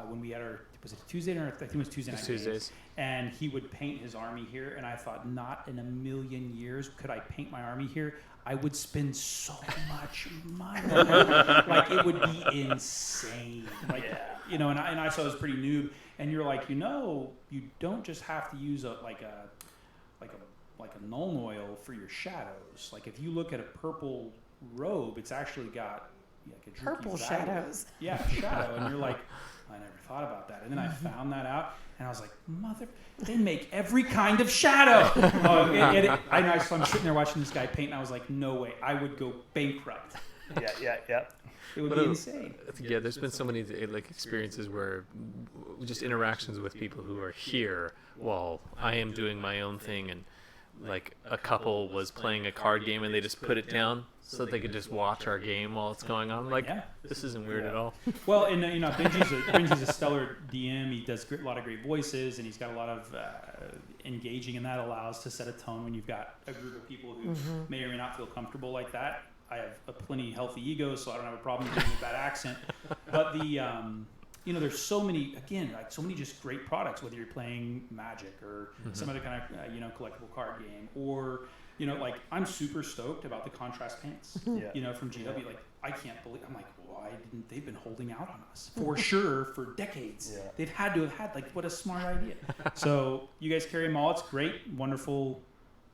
when we had our, was it Tuesday night? I think it was Tuesday night. Tuesdays. And he would paint his army here, and I thought, not in a million years could I paint my army here. I would spend so much money. Like, it would be insane. Like, you know, and I saw it was pretty noob. And you're like, you know, you don't just have to use a null oil for your shadows. Like, if you look at a purple robe, it's actually got like a droopy Purple value. shadows. Yeah, shadow. And you're like, I never thought about that. And then I found that out, and I was like, they make every kind of shadow. I know. So I'm sitting there watching this guy paint, and I was like, no way, I would go bankrupt. Yeah. It would be insane. Yeah, there's been so many like experiences where just interactions with people who are here while I am doing my own thing, and like a couple was playing a card game and they just put it down so they could just watch our game while it's going on. I'm like, this isn't weird at all. Well, and you know, Benji's a stellar DM. He does a lot of great voices, and he's got a lot of engaging, and that allows to set a tone when you've got a group of people who may or may not feel comfortable like that. I have a plenty healthy ego, so I don't have a problem doing a bad accent. But the, you know, there's so many, again, like so many just great products, whether you're playing Magic or some other kind of, you know, collectible card game, or, you know, like, I'm super stoked about the contrast paints, you know, from GW. Like, I can't believe, I'm like, why didn't they've been holding out on us for sure for decades? They've had to have had, like, what a smart idea. So you guys carry them all. It's great, wonderful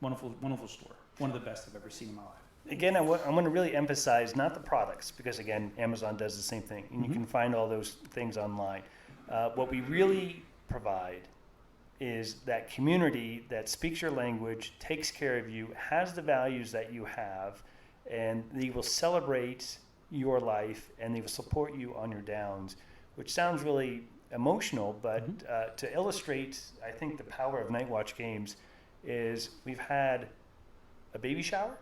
store. One of the best I've ever seen in my life. Again, I want to really emphasize not the products, because again, Amazon does the same thing, and you can find all those things online. What we really provide is that community that speaks your language, takes care of you, has the values that you have, and they will celebrate your life, and they will support you on your downs, which sounds really emotional, but to illustrate, I think, the power of Night Watch games is we've had a baby shower,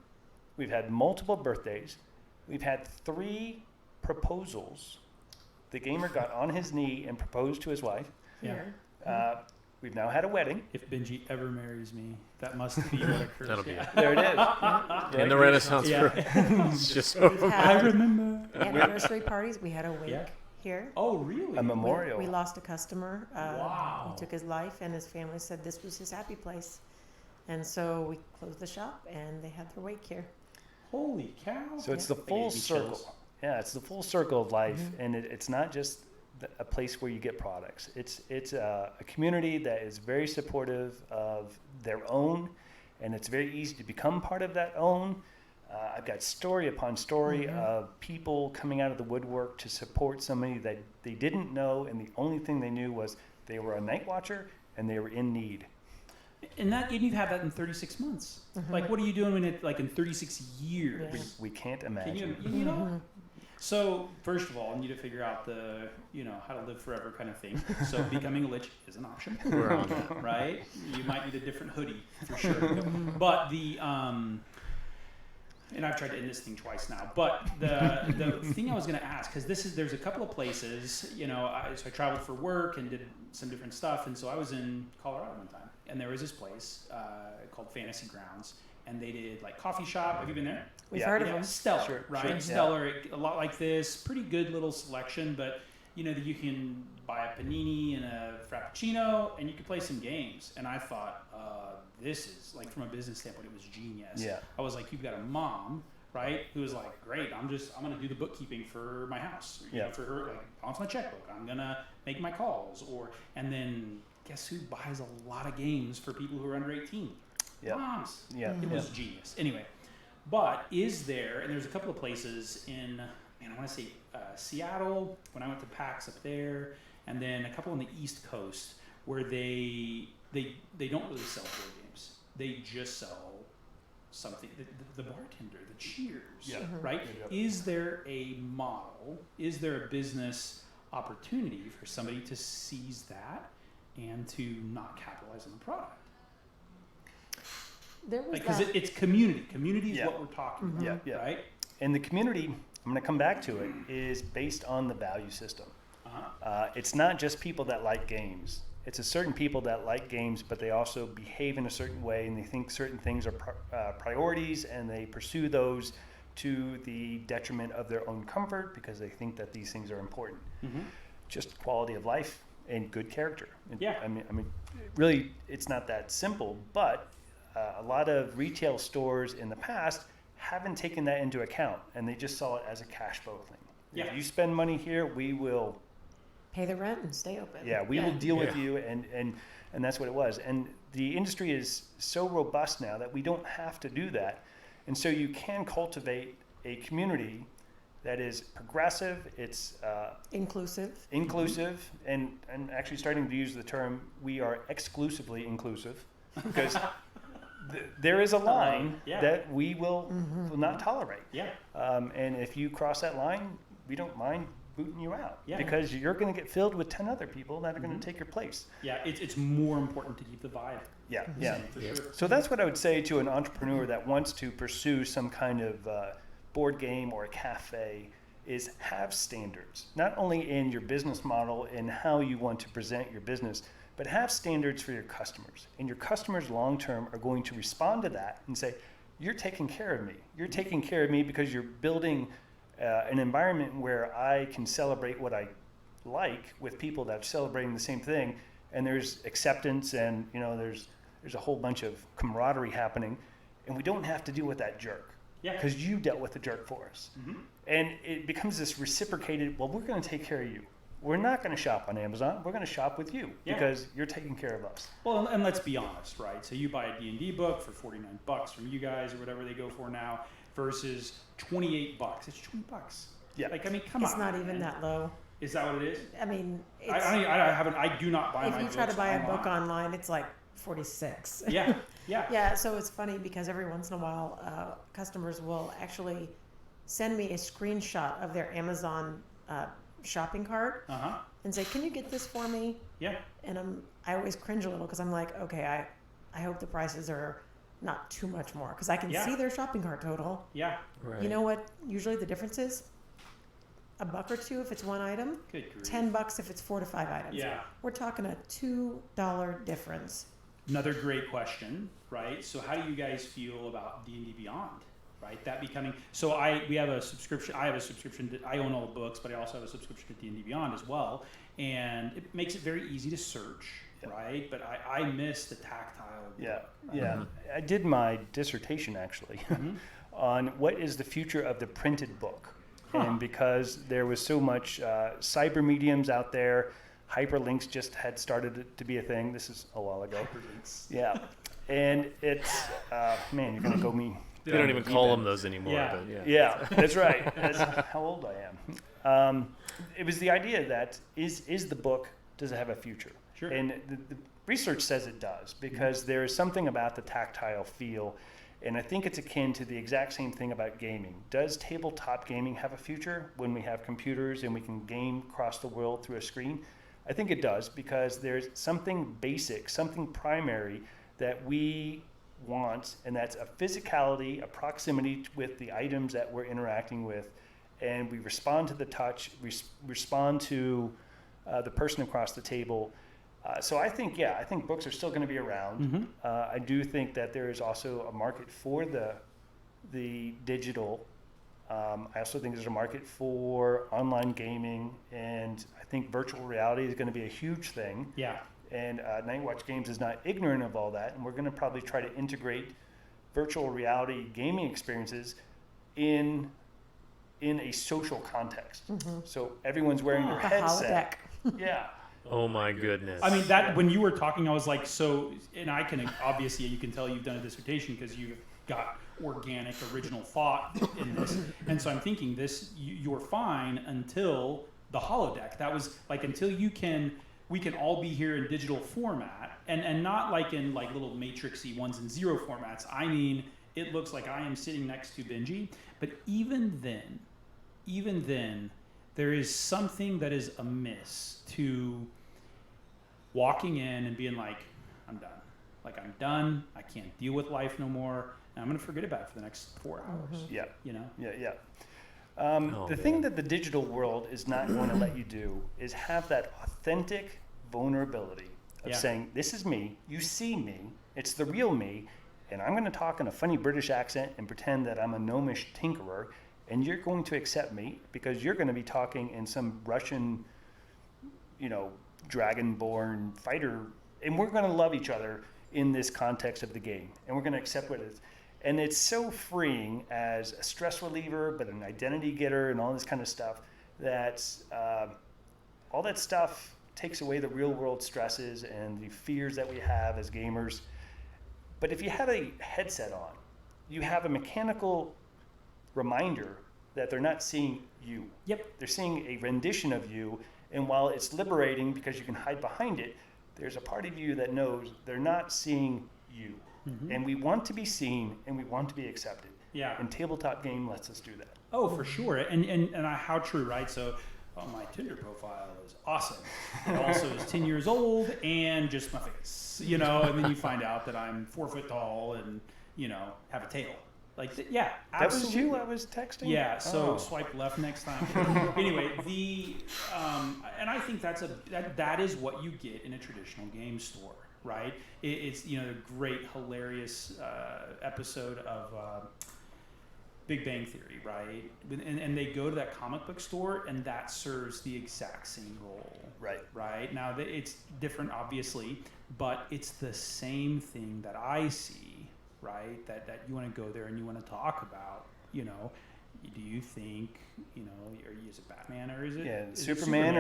we've had multiple birthdays, we've had 3 proposals. The gamer got on his knee and proposed to his wife. Here. We've now had a wedding. If Benji ever marries me, that must be what occurs. That'll be it. There it is. In the Renaissance room. It's just so We've had remember. anniversary parties. We had a wake here. Oh, really? A memorial. We lost a customer. Wow. He took his life, and his family said this was his happy place. And so we closed the shop, and they had their wake here. Holy cow. So it's the full circle. Yeah, it's the full circle of life, and it's not just a place where you get products. It's a community that is very supportive of their own, and it's very easy to become part of that own. I've got story upon story of people coming out of the woodwork to support somebody that they didn't know, and the only thing they knew was they were a night watcher and they were in need. And you've had that in 36 months. Like, what are you doing in 36 years? Yeah. We can't Can imagine. you know? So first of all, you need to figure out the, how to live forever kind of thing. So becoming a lich is an option. We're on that. Right? You might need a different hoodie for sure. But and I've tried to end this thing twice now. But the thing I was going to ask, because there's a couple of places, so I traveled for work and did some different stuff, and so I was in Colorado one time, and there was this place called Fantasy Grounds, and they did like coffee shop. Have you been there? We've heard of Yeah, them. Stellar, Sure, right? sure, yeah. Stellar, a lot like this, pretty good little selection, but you can buy a panini and a frappuccino, and you can play some games. And I thought, this is like, from a business standpoint, it was genius. Yeah. I was like, you've got a mom, right, who was like, great, I'm gonna do the bookkeeping for my house. Yeah. For her, like, balance my checkbook. I'm gonna make my calls, and then guess who buys a lot of games for people who are under 18? Yeah. Moms. Yeah. It was genius. Anyway, but is there, and there's a couple of places in, I want to say Seattle, when I went to PAX up there, and then a couple on the East Coast where they don't really sell board games. They just sell something, the bartender, the cheers, Yeah. right? Yeah. Is there a model, is there a business opportunity for somebody to seize that and to not capitalize on the product? There was Because that. it's community. Community is Yeah. what we're talking about, Yeah, yeah. right? And the community, I'm going to come back to it, is based on the value system. It's not just people that like games. It's a certain people that like games, but they also behave in a certain way, and they think certain things are priorities, and they pursue those to the detriment of their own comfort because they think that these things are important. Just quality of life and good character. Yeah. I mean, really, it's not that simple, but a lot of retail stores in the past haven't taken that into account, and they just saw it as a cash flow thing. Yeah. If you spend money here, we will. Pay the rent and stay open. Yeah, we will deal with you, and that's what it was. And the industry is so robust now that we don't have to do that, and so you can cultivate a community that is progressive. It's Inclusive. inclusive, and actually starting to use the term, we are exclusively inclusive, because there is a line Yeah. that we will not tolerate. Yeah. And if you cross that line, we don't mind booting you out, Yeah. because you're going to get filled with 10 other people that are going to take your place. Yeah, it's more important to keep the vibe. Yeah, the yeah. same, for sure. So that's what I would say to an entrepreneur that wants to pursue some kind of board game or a cafe, is have standards, not only in your business model and how you want to present your business, but have standards for your customers. And your customers long term are going to respond to that and say, you're taking care of me. You're taking care of me because you're building an environment where I can celebrate what I like with people that are celebrating the same thing, and there's acceptance, and there's a whole bunch of camaraderie happening, and we don't have to deal with that jerk. Yeah. Because you dealt with the jerk for us. And it becomes this reciprocated, well, we're going to take care of you. We're not going to shop on Amazon. We're going to shop with you because you're taking care of us. Well, and let's be honest, right? So you buy a D&D book for $49 from you guys or whatever they go for now versus $28. It's $20. Yeah. Like, I mean, come on. It's not even man. that low. Is that what it is? I mean, it's, I do not buy if my you try to books buy a book online, it's like 46. Yeah. Yeah, so it's funny because every once in a while, customers will actually send me a screenshot of their Amazon shopping cart and say, "Can you get this for me?" Yeah. And I always cringe a little because I'm like, okay, I hope the prices are not too much more because I can see their shopping cart total. Yeah. Right. You know what? Usually the difference is $1 or $2 if it's one item, Good grief. $10 if it's 4 to 5 items. Yeah. We're talking a $2 difference. Another great question, right? So how do you guys feel about D&D Beyond, right? That becoming, so we have a subscription, I have a subscription, I own all the books, but I also have a subscription to D&D Beyond as well. And it makes it very easy to search, right? But I miss the tactile. Yeah, yeah. I did my dissertation actually on what is the future of the printed book. And because there was so much cyber mediums out there, hyperlinks just had started to be a thing. This is a while ago. Hyperlinks. Yeah. And it's, man, you're going to go me. They don't even call them those anymore. Yeah. But Yeah, that's right. That's how old I am. It was the idea that is the book, does it have a future? Sure. And research says it does, because there is something about the tactile feel, and I think it's akin to the exact same thing about gaming. Does tabletop gaming have a future when we have computers and we can game across the world through a screen? I think it does, because there's something basic, something primary that we want, and that's a physicality, a proximity with the items that we're interacting with, and we respond to the touch, respond to the person across the table. So I think books are still going to be around. I do think that there is also a market for the digital. I also think there's a market for online gaming, and I think virtual reality is going to be a huge thing. Yeah. And Nightwatch Games is not ignorant of all that, and we're going to probably try to integrate virtual reality gaming experiences in a social context. So everyone's wearing their The headset. holodeck. Yeah. Oh my goodness. I mean, that when you were talking, I was like, so, and I can obviously, you can tell you've done a dissertation because you've got organic, original thought in this. And so I'm thinking you're fine until the holodeck. That was like, until we can all be here in digital format, and not like in like little matrixy 1s and 0 formats. I mean, it looks like I am sitting next to Benji, but even then, there is something that is amiss to walking in and being like, I'm done. Like, I'm done. I can't deal with life no more. And I'm going to forget about it for the next 4 hours. Yeah. You know? Yeah. The thing that the digital world is not going to let you do is have that authentic vulnerability of saying, this is me, you see me, it's the real me, and I'm going to talk in a funny British accent and pretend that I'm a gnomish tinkerer, and you're going to accept me because you're going to be talking in some Russian, dragonborn fighter, and we're going to love each other in this context of the game, and we're going to accept what it is. And it's so freeing as a stress reliever, but an identity getter and all this kind of stuff, that all that stuff takes away the real world stresses and the fears that we have as gamers. But if you have a headset on, you have a mechanical reminder that they're not seeing you. Yep. They're seeing a rendition of you, and while it's liberating because you can hide behind it, there's a part of you that knows they're not seeing you. And we want to be seen, and we want to be accepted. Yeah. And tabletop game lets us do that. Oh, for sure. And how true, right? So my Tinder profile is awesome. It also is 10 years old and just my face, and then you find out that I'm 4 foot tall and, have a tail. Like, yeah, absolutely. That was you I was texting? Yeah, so Oh. swipe left next time. Anyway, and I think that is what you get in a traditional game store, right? It's a great, hilarious episode of Big Bang Theory, right? And they go to that comic book store, and that serves the exact same role. Right? Now, it's different, obviously, but it's the same thing that I see. Right, that you want to go there and you want to talk about, do you think, is it Batman or is it Superman?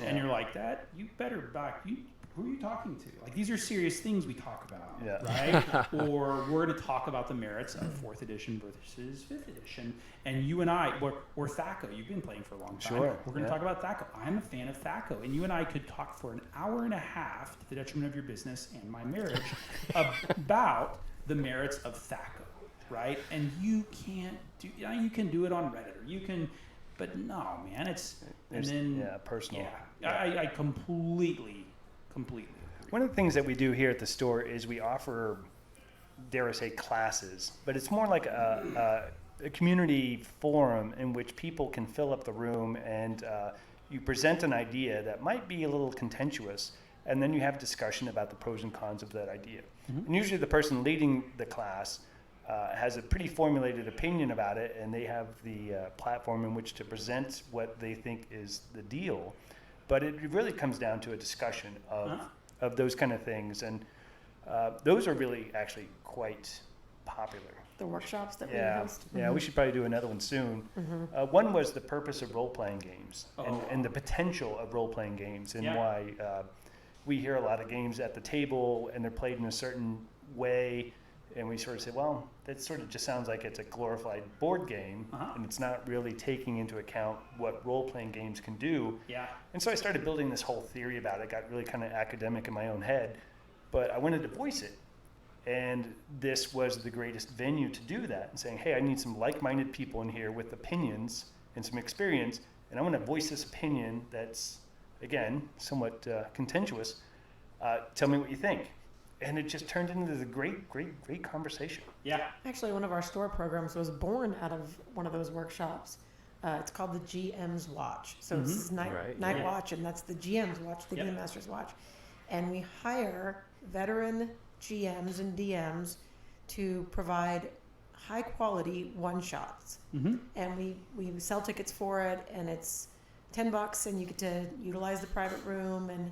And you're like, that, you better back, who are you talking to? Like, these are serious things we talk about, right? Or we're to talk about the merits of 4th edition versus 5th edition, and you and I, or THACO, you've been playing for a long time. Sure. We're going to talk about THACO. I'm a fan of THACO, and you and I could talk for an hour and a half to the detriment of your business and my marriage about the merits of THACO, right? And you can't do. You can do it on Reddit, or you can, but no, man, personal. Yeah, I completely agree. One of the things that we do here at the store is we offer, dare I say, classes, but it's more like a community forum in which people can fill up the room, and you present an idea that might be a little contentious, and then you have discussion about the pros and cons of that idea. And usually the person leading the class has a pretty formulated opinion about it, and they have the platform in which to present what they think is the deal. But it really comes down to a discussion of those kind of things, and those are really actually quite popular. The workshops that we host. Yeah, we should probably do another one soon. One was the purpose of role-playing games and the potential of role-playing games, and why we hear a lot of games at the table and they're played in a certain way, and we sort of say, well, that sort of just sounds like it's a glorified board game, and it's not really taking into account what role-playing games can do. Yeah. And so I started building this whole theory about it. Got really kind of academic in my own head, but I wanted to voice it. And this was the greatest venue to do that, and saying, hey, I need some like-minded people in here with opinions and some experience, and I want to voice this opinion that's, again, somewhat contentious. Tell me what you think. And it just turned into the great conversation. Yeah. Actually, one of our store programs was born out of one of those workshops. It's called the GM's Watch. So it's night watch, and that's the GM's Watch, the Game Master's Watch. And we hire veteran GMs and DMs to provide high quality one-shots. And we sell tickets for it, and it's $10, and you get to utilize the private room and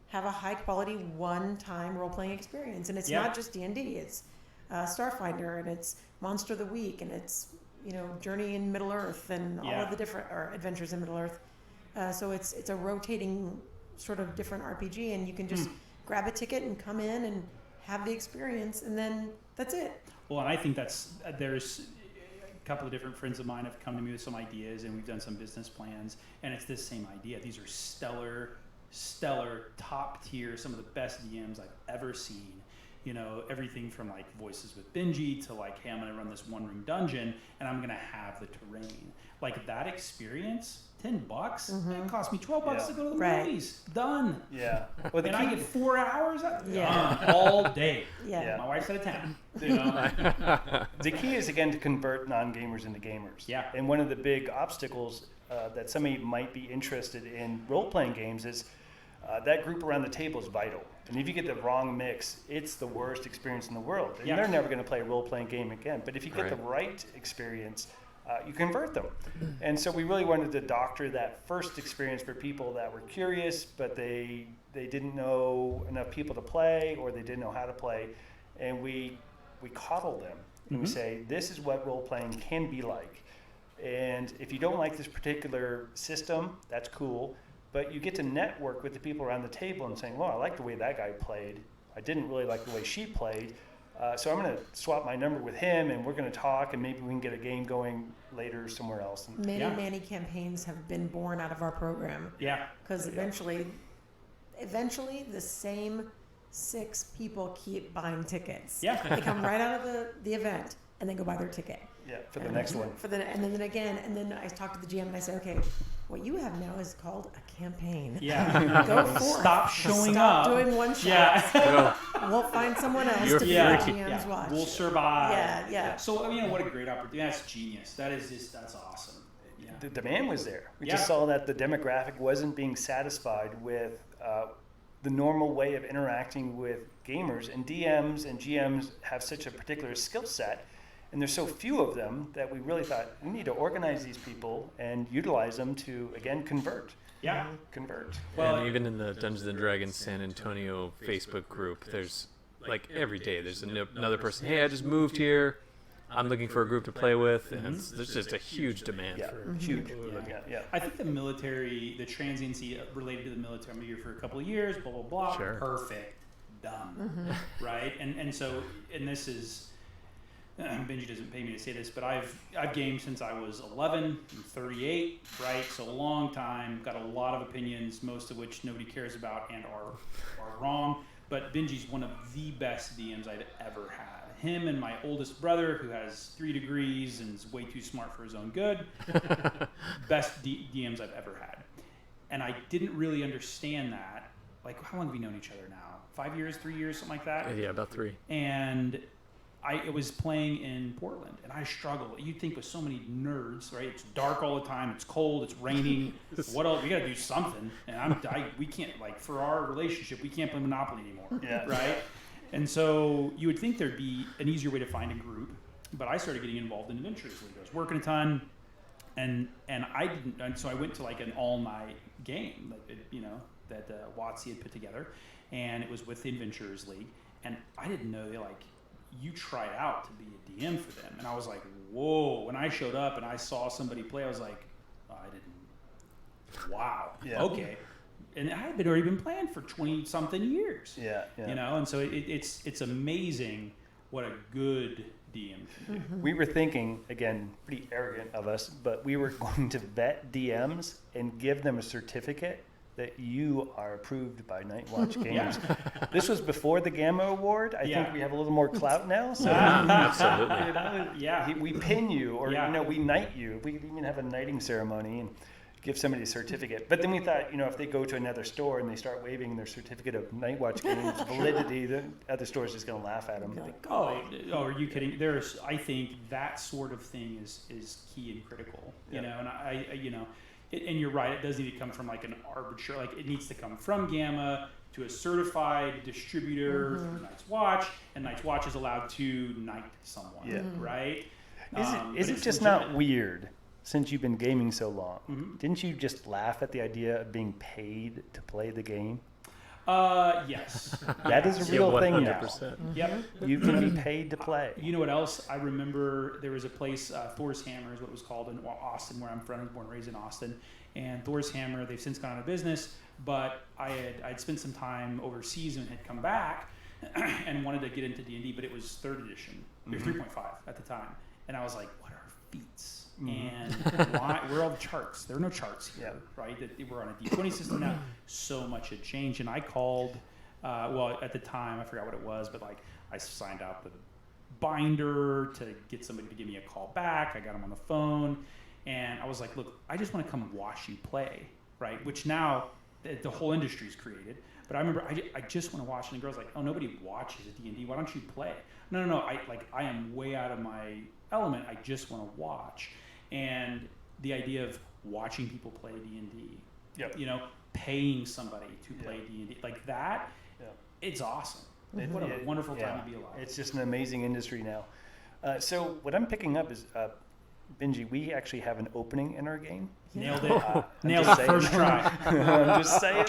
have a high quality one-time role-playing experience. And it's not just D&D, it's Starfinder, and it's Monster of the Week, and it's Journey in Middle Earth, and all of the different Adventures in Middle Earth. So it's a rotating sort of different RPG, and you can just grab a ticket and come in and have the experience, and then that's it. Well, and I think there's a couple of different friends of mine have come to me with some ideas, and we've done some business plans, and it's this same idea. These are stellar, top tier, some of the best DMs I've ever seen. Everything from like Voices with Benji to like, hey, I'm going to run this one-room dungeon, and I'm going to have the terrain. Like that experience, $10. It cost me $12 to go to the movies. Done. Yeah. Well, and I get 4 hours all day. Yeah. My wife's out of town. The key is, again, to convert non-gamers into gamers. Yeah. And one of the big obstacles that somebody might be interested in role-playing games is that group around the table is vital. And if you get the wrong mix, it's the worst experience in the world. And they're never going to play a role-playing game again. But if you get the right experience, you convert them. And so we really wanted to doctor that first experience for people that were curious, but they didn't know enough people to play, or they didn't know how to play. And we coddle them. And we say, this is what role-playing can be like. And if you don't like this particular system, that's cool. But you get to network with the people around the table and saying, well, I like the way that guy played. I didn't really like the way she played. So I'm going to swap my number with him, and we're going to talk, and maybe we can get a game going later somewhere else. And Many campaigns have been born out of our program. Yeah. Because eventually the same 6 people keep buying tickets. Yeah. They come right out of the event, and they go buy their ticket. Yeah, for the next one. And then I talk to the GM and I say, okay, what you have now is called a campaign. Yeah. Go forth. Stop showing Stop up. doing one shot. Yeah. We'll find someone else You're to be our free. GM's watch. We'll survive. Yeah. So, what a great opportunity. That's genius. That's awesome. Yeah. The demand was there. We Yeah. just saw that the demographic wasn't being satisfied with the normal way of interacting with gamers. And DMs and GMs have such a particular skill set, and there's so few of them that we really thought we need to organize these people and utilize them to, again, convert. Yeah. Convert. Well, and even in the Dungeons and Dragons San Antonio Facebook group, there's like every day there's another person. Hey, I just moved here. I'm looking for a group to play with, and there's just a huge demand. Yeah, for huge. Yeah. I think the military, the transiency related to the military, I'm here for a couple of years, blah, blah, blah. Sure. Perfect. Done. Right? And so, this is, Benji doesn't pay me to say this, but I've gamed since I was 11. I'm 38, right? So a long time, got a lot of opinions, most of which nobody cares about and are wrong. But Benji's one of the best DMs I've ever had. Him and my oldest brother, who has 3 degrees and is way too smart for his own good, best DMs I've ever had. And I didn't really understand that. Like, how long have we known each other now? 5 years, 3 years, something like that? Yeah, about 3. And it was playing in Portland, and I struggled. You'd think with so many nerds, right? It's dark all the time. It's cold. It's raining. What else? We got to do something. And we can't, like, for our relationship, we can't play Monopoly anymore. Yeah. Right? And so you would think there'd be an easier way to find a group, but I started getting involved in Adventures League. I was working a ton, and I didn't. And so I went to like an all-night game, that Watsy had put together, and it was with the Adventures League. And I didn't know you try out to be a DM for them, and I was like, whoa! When I showed up and I saw somebody play, I was like, oh, I didn't. Wow. Yeah. Okay. And I had already been playing for 20-something years. Yeah. And so it's amazing what a good DM can do. We were thinking, again, pretty arrogant of us, but we were going to vet DMs and give them a certificate that you are approved by Nightwatch Games. Yeah. This was before the Gamma Award. I think we have a little more clout now. So Absolutely. you know, Yeah. we pin you, or Yeah. you know, we knight you. We could even have a knighting ceremony and give somebody a certificate. But then we thought, you know, if they go to another store and they start waving their certificate of Nightwatch Games validity, the other store's just going to laugh at them. You're like, Oh, are you kidding? I think that sort of thing is key and critical. You know, and I you know, and you're right. It does need to come from like an arbitrary, like it needs to come from Gamma to a certified distributor through Night's Watch, and Night's Watch is allowed to knight someone, right? Is it just not weird, since you've been gaming so long? Didn't you just laugh at the idea of being paid to play the game? Yes. That is a real thing now. 100%. Yep. You can be paid to play. You know what else? I remember there was a place, Thor's Hammer is what it was called in Austin, where I'm from. I was born and raised in Austin. And Thor's Hammer, they've since gone out of business, but I'd spent some time overseas and had come back and wanted to get into D&D, but it was 3rd edition, or 3.5 at the time. And I was like, what are feats? And why, where are all the charts? There are no charts here, right? We're on a D20 system now. So much had changed. And I called, well, at the time, I forgot what it was, but like I signed out the binder to get somebody to give me a call back. I got him on the phone. And I was like, look, I just want to come watch you play, right? Which now the whole industry's created. But I remember I just want to watch. And the girl's like, oh, nobody watches a D&D. Why don't you play? No. I am way out of my element. I just want to watch. And the idea of watching people play D&D, you know, paying somebody to play D&D, like that, it's awesome. What a wonderful time to be alive. It's just an amazing industry now. So what I'm picking up is, Benji, we actually have an opening in our game. Nailed it. Nailed it first try. I'm just saying.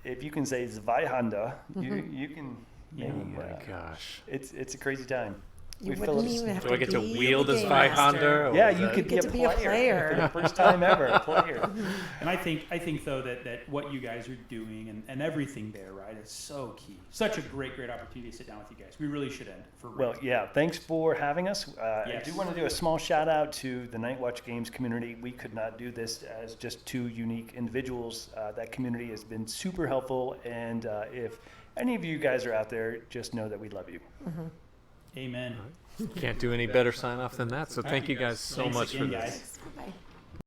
If you can say Zweihanda, you can. Oh my gosh. It's a crazy time. You We wouldn't fill even have Do I get to be wield the as game Zweihanda? master. or Yeah, is you that- could get to be a player. for the first time ever. A player. And I think though that what you guys are doing and everything there, right, is so key. Such a great opportunity to sit down with you guys. We really should end for real. Well, yeah, thanks for having us. I Yes. do want to do a small shout out to the Nightwatch Games community. We could not do this as just two unique individuals. That community has been super helpful, and if any of you guys are out there, just know that we love you. Amen. Can't do any better sign off than that. So thank you guys so Thanks much again, for this. guys. Bye.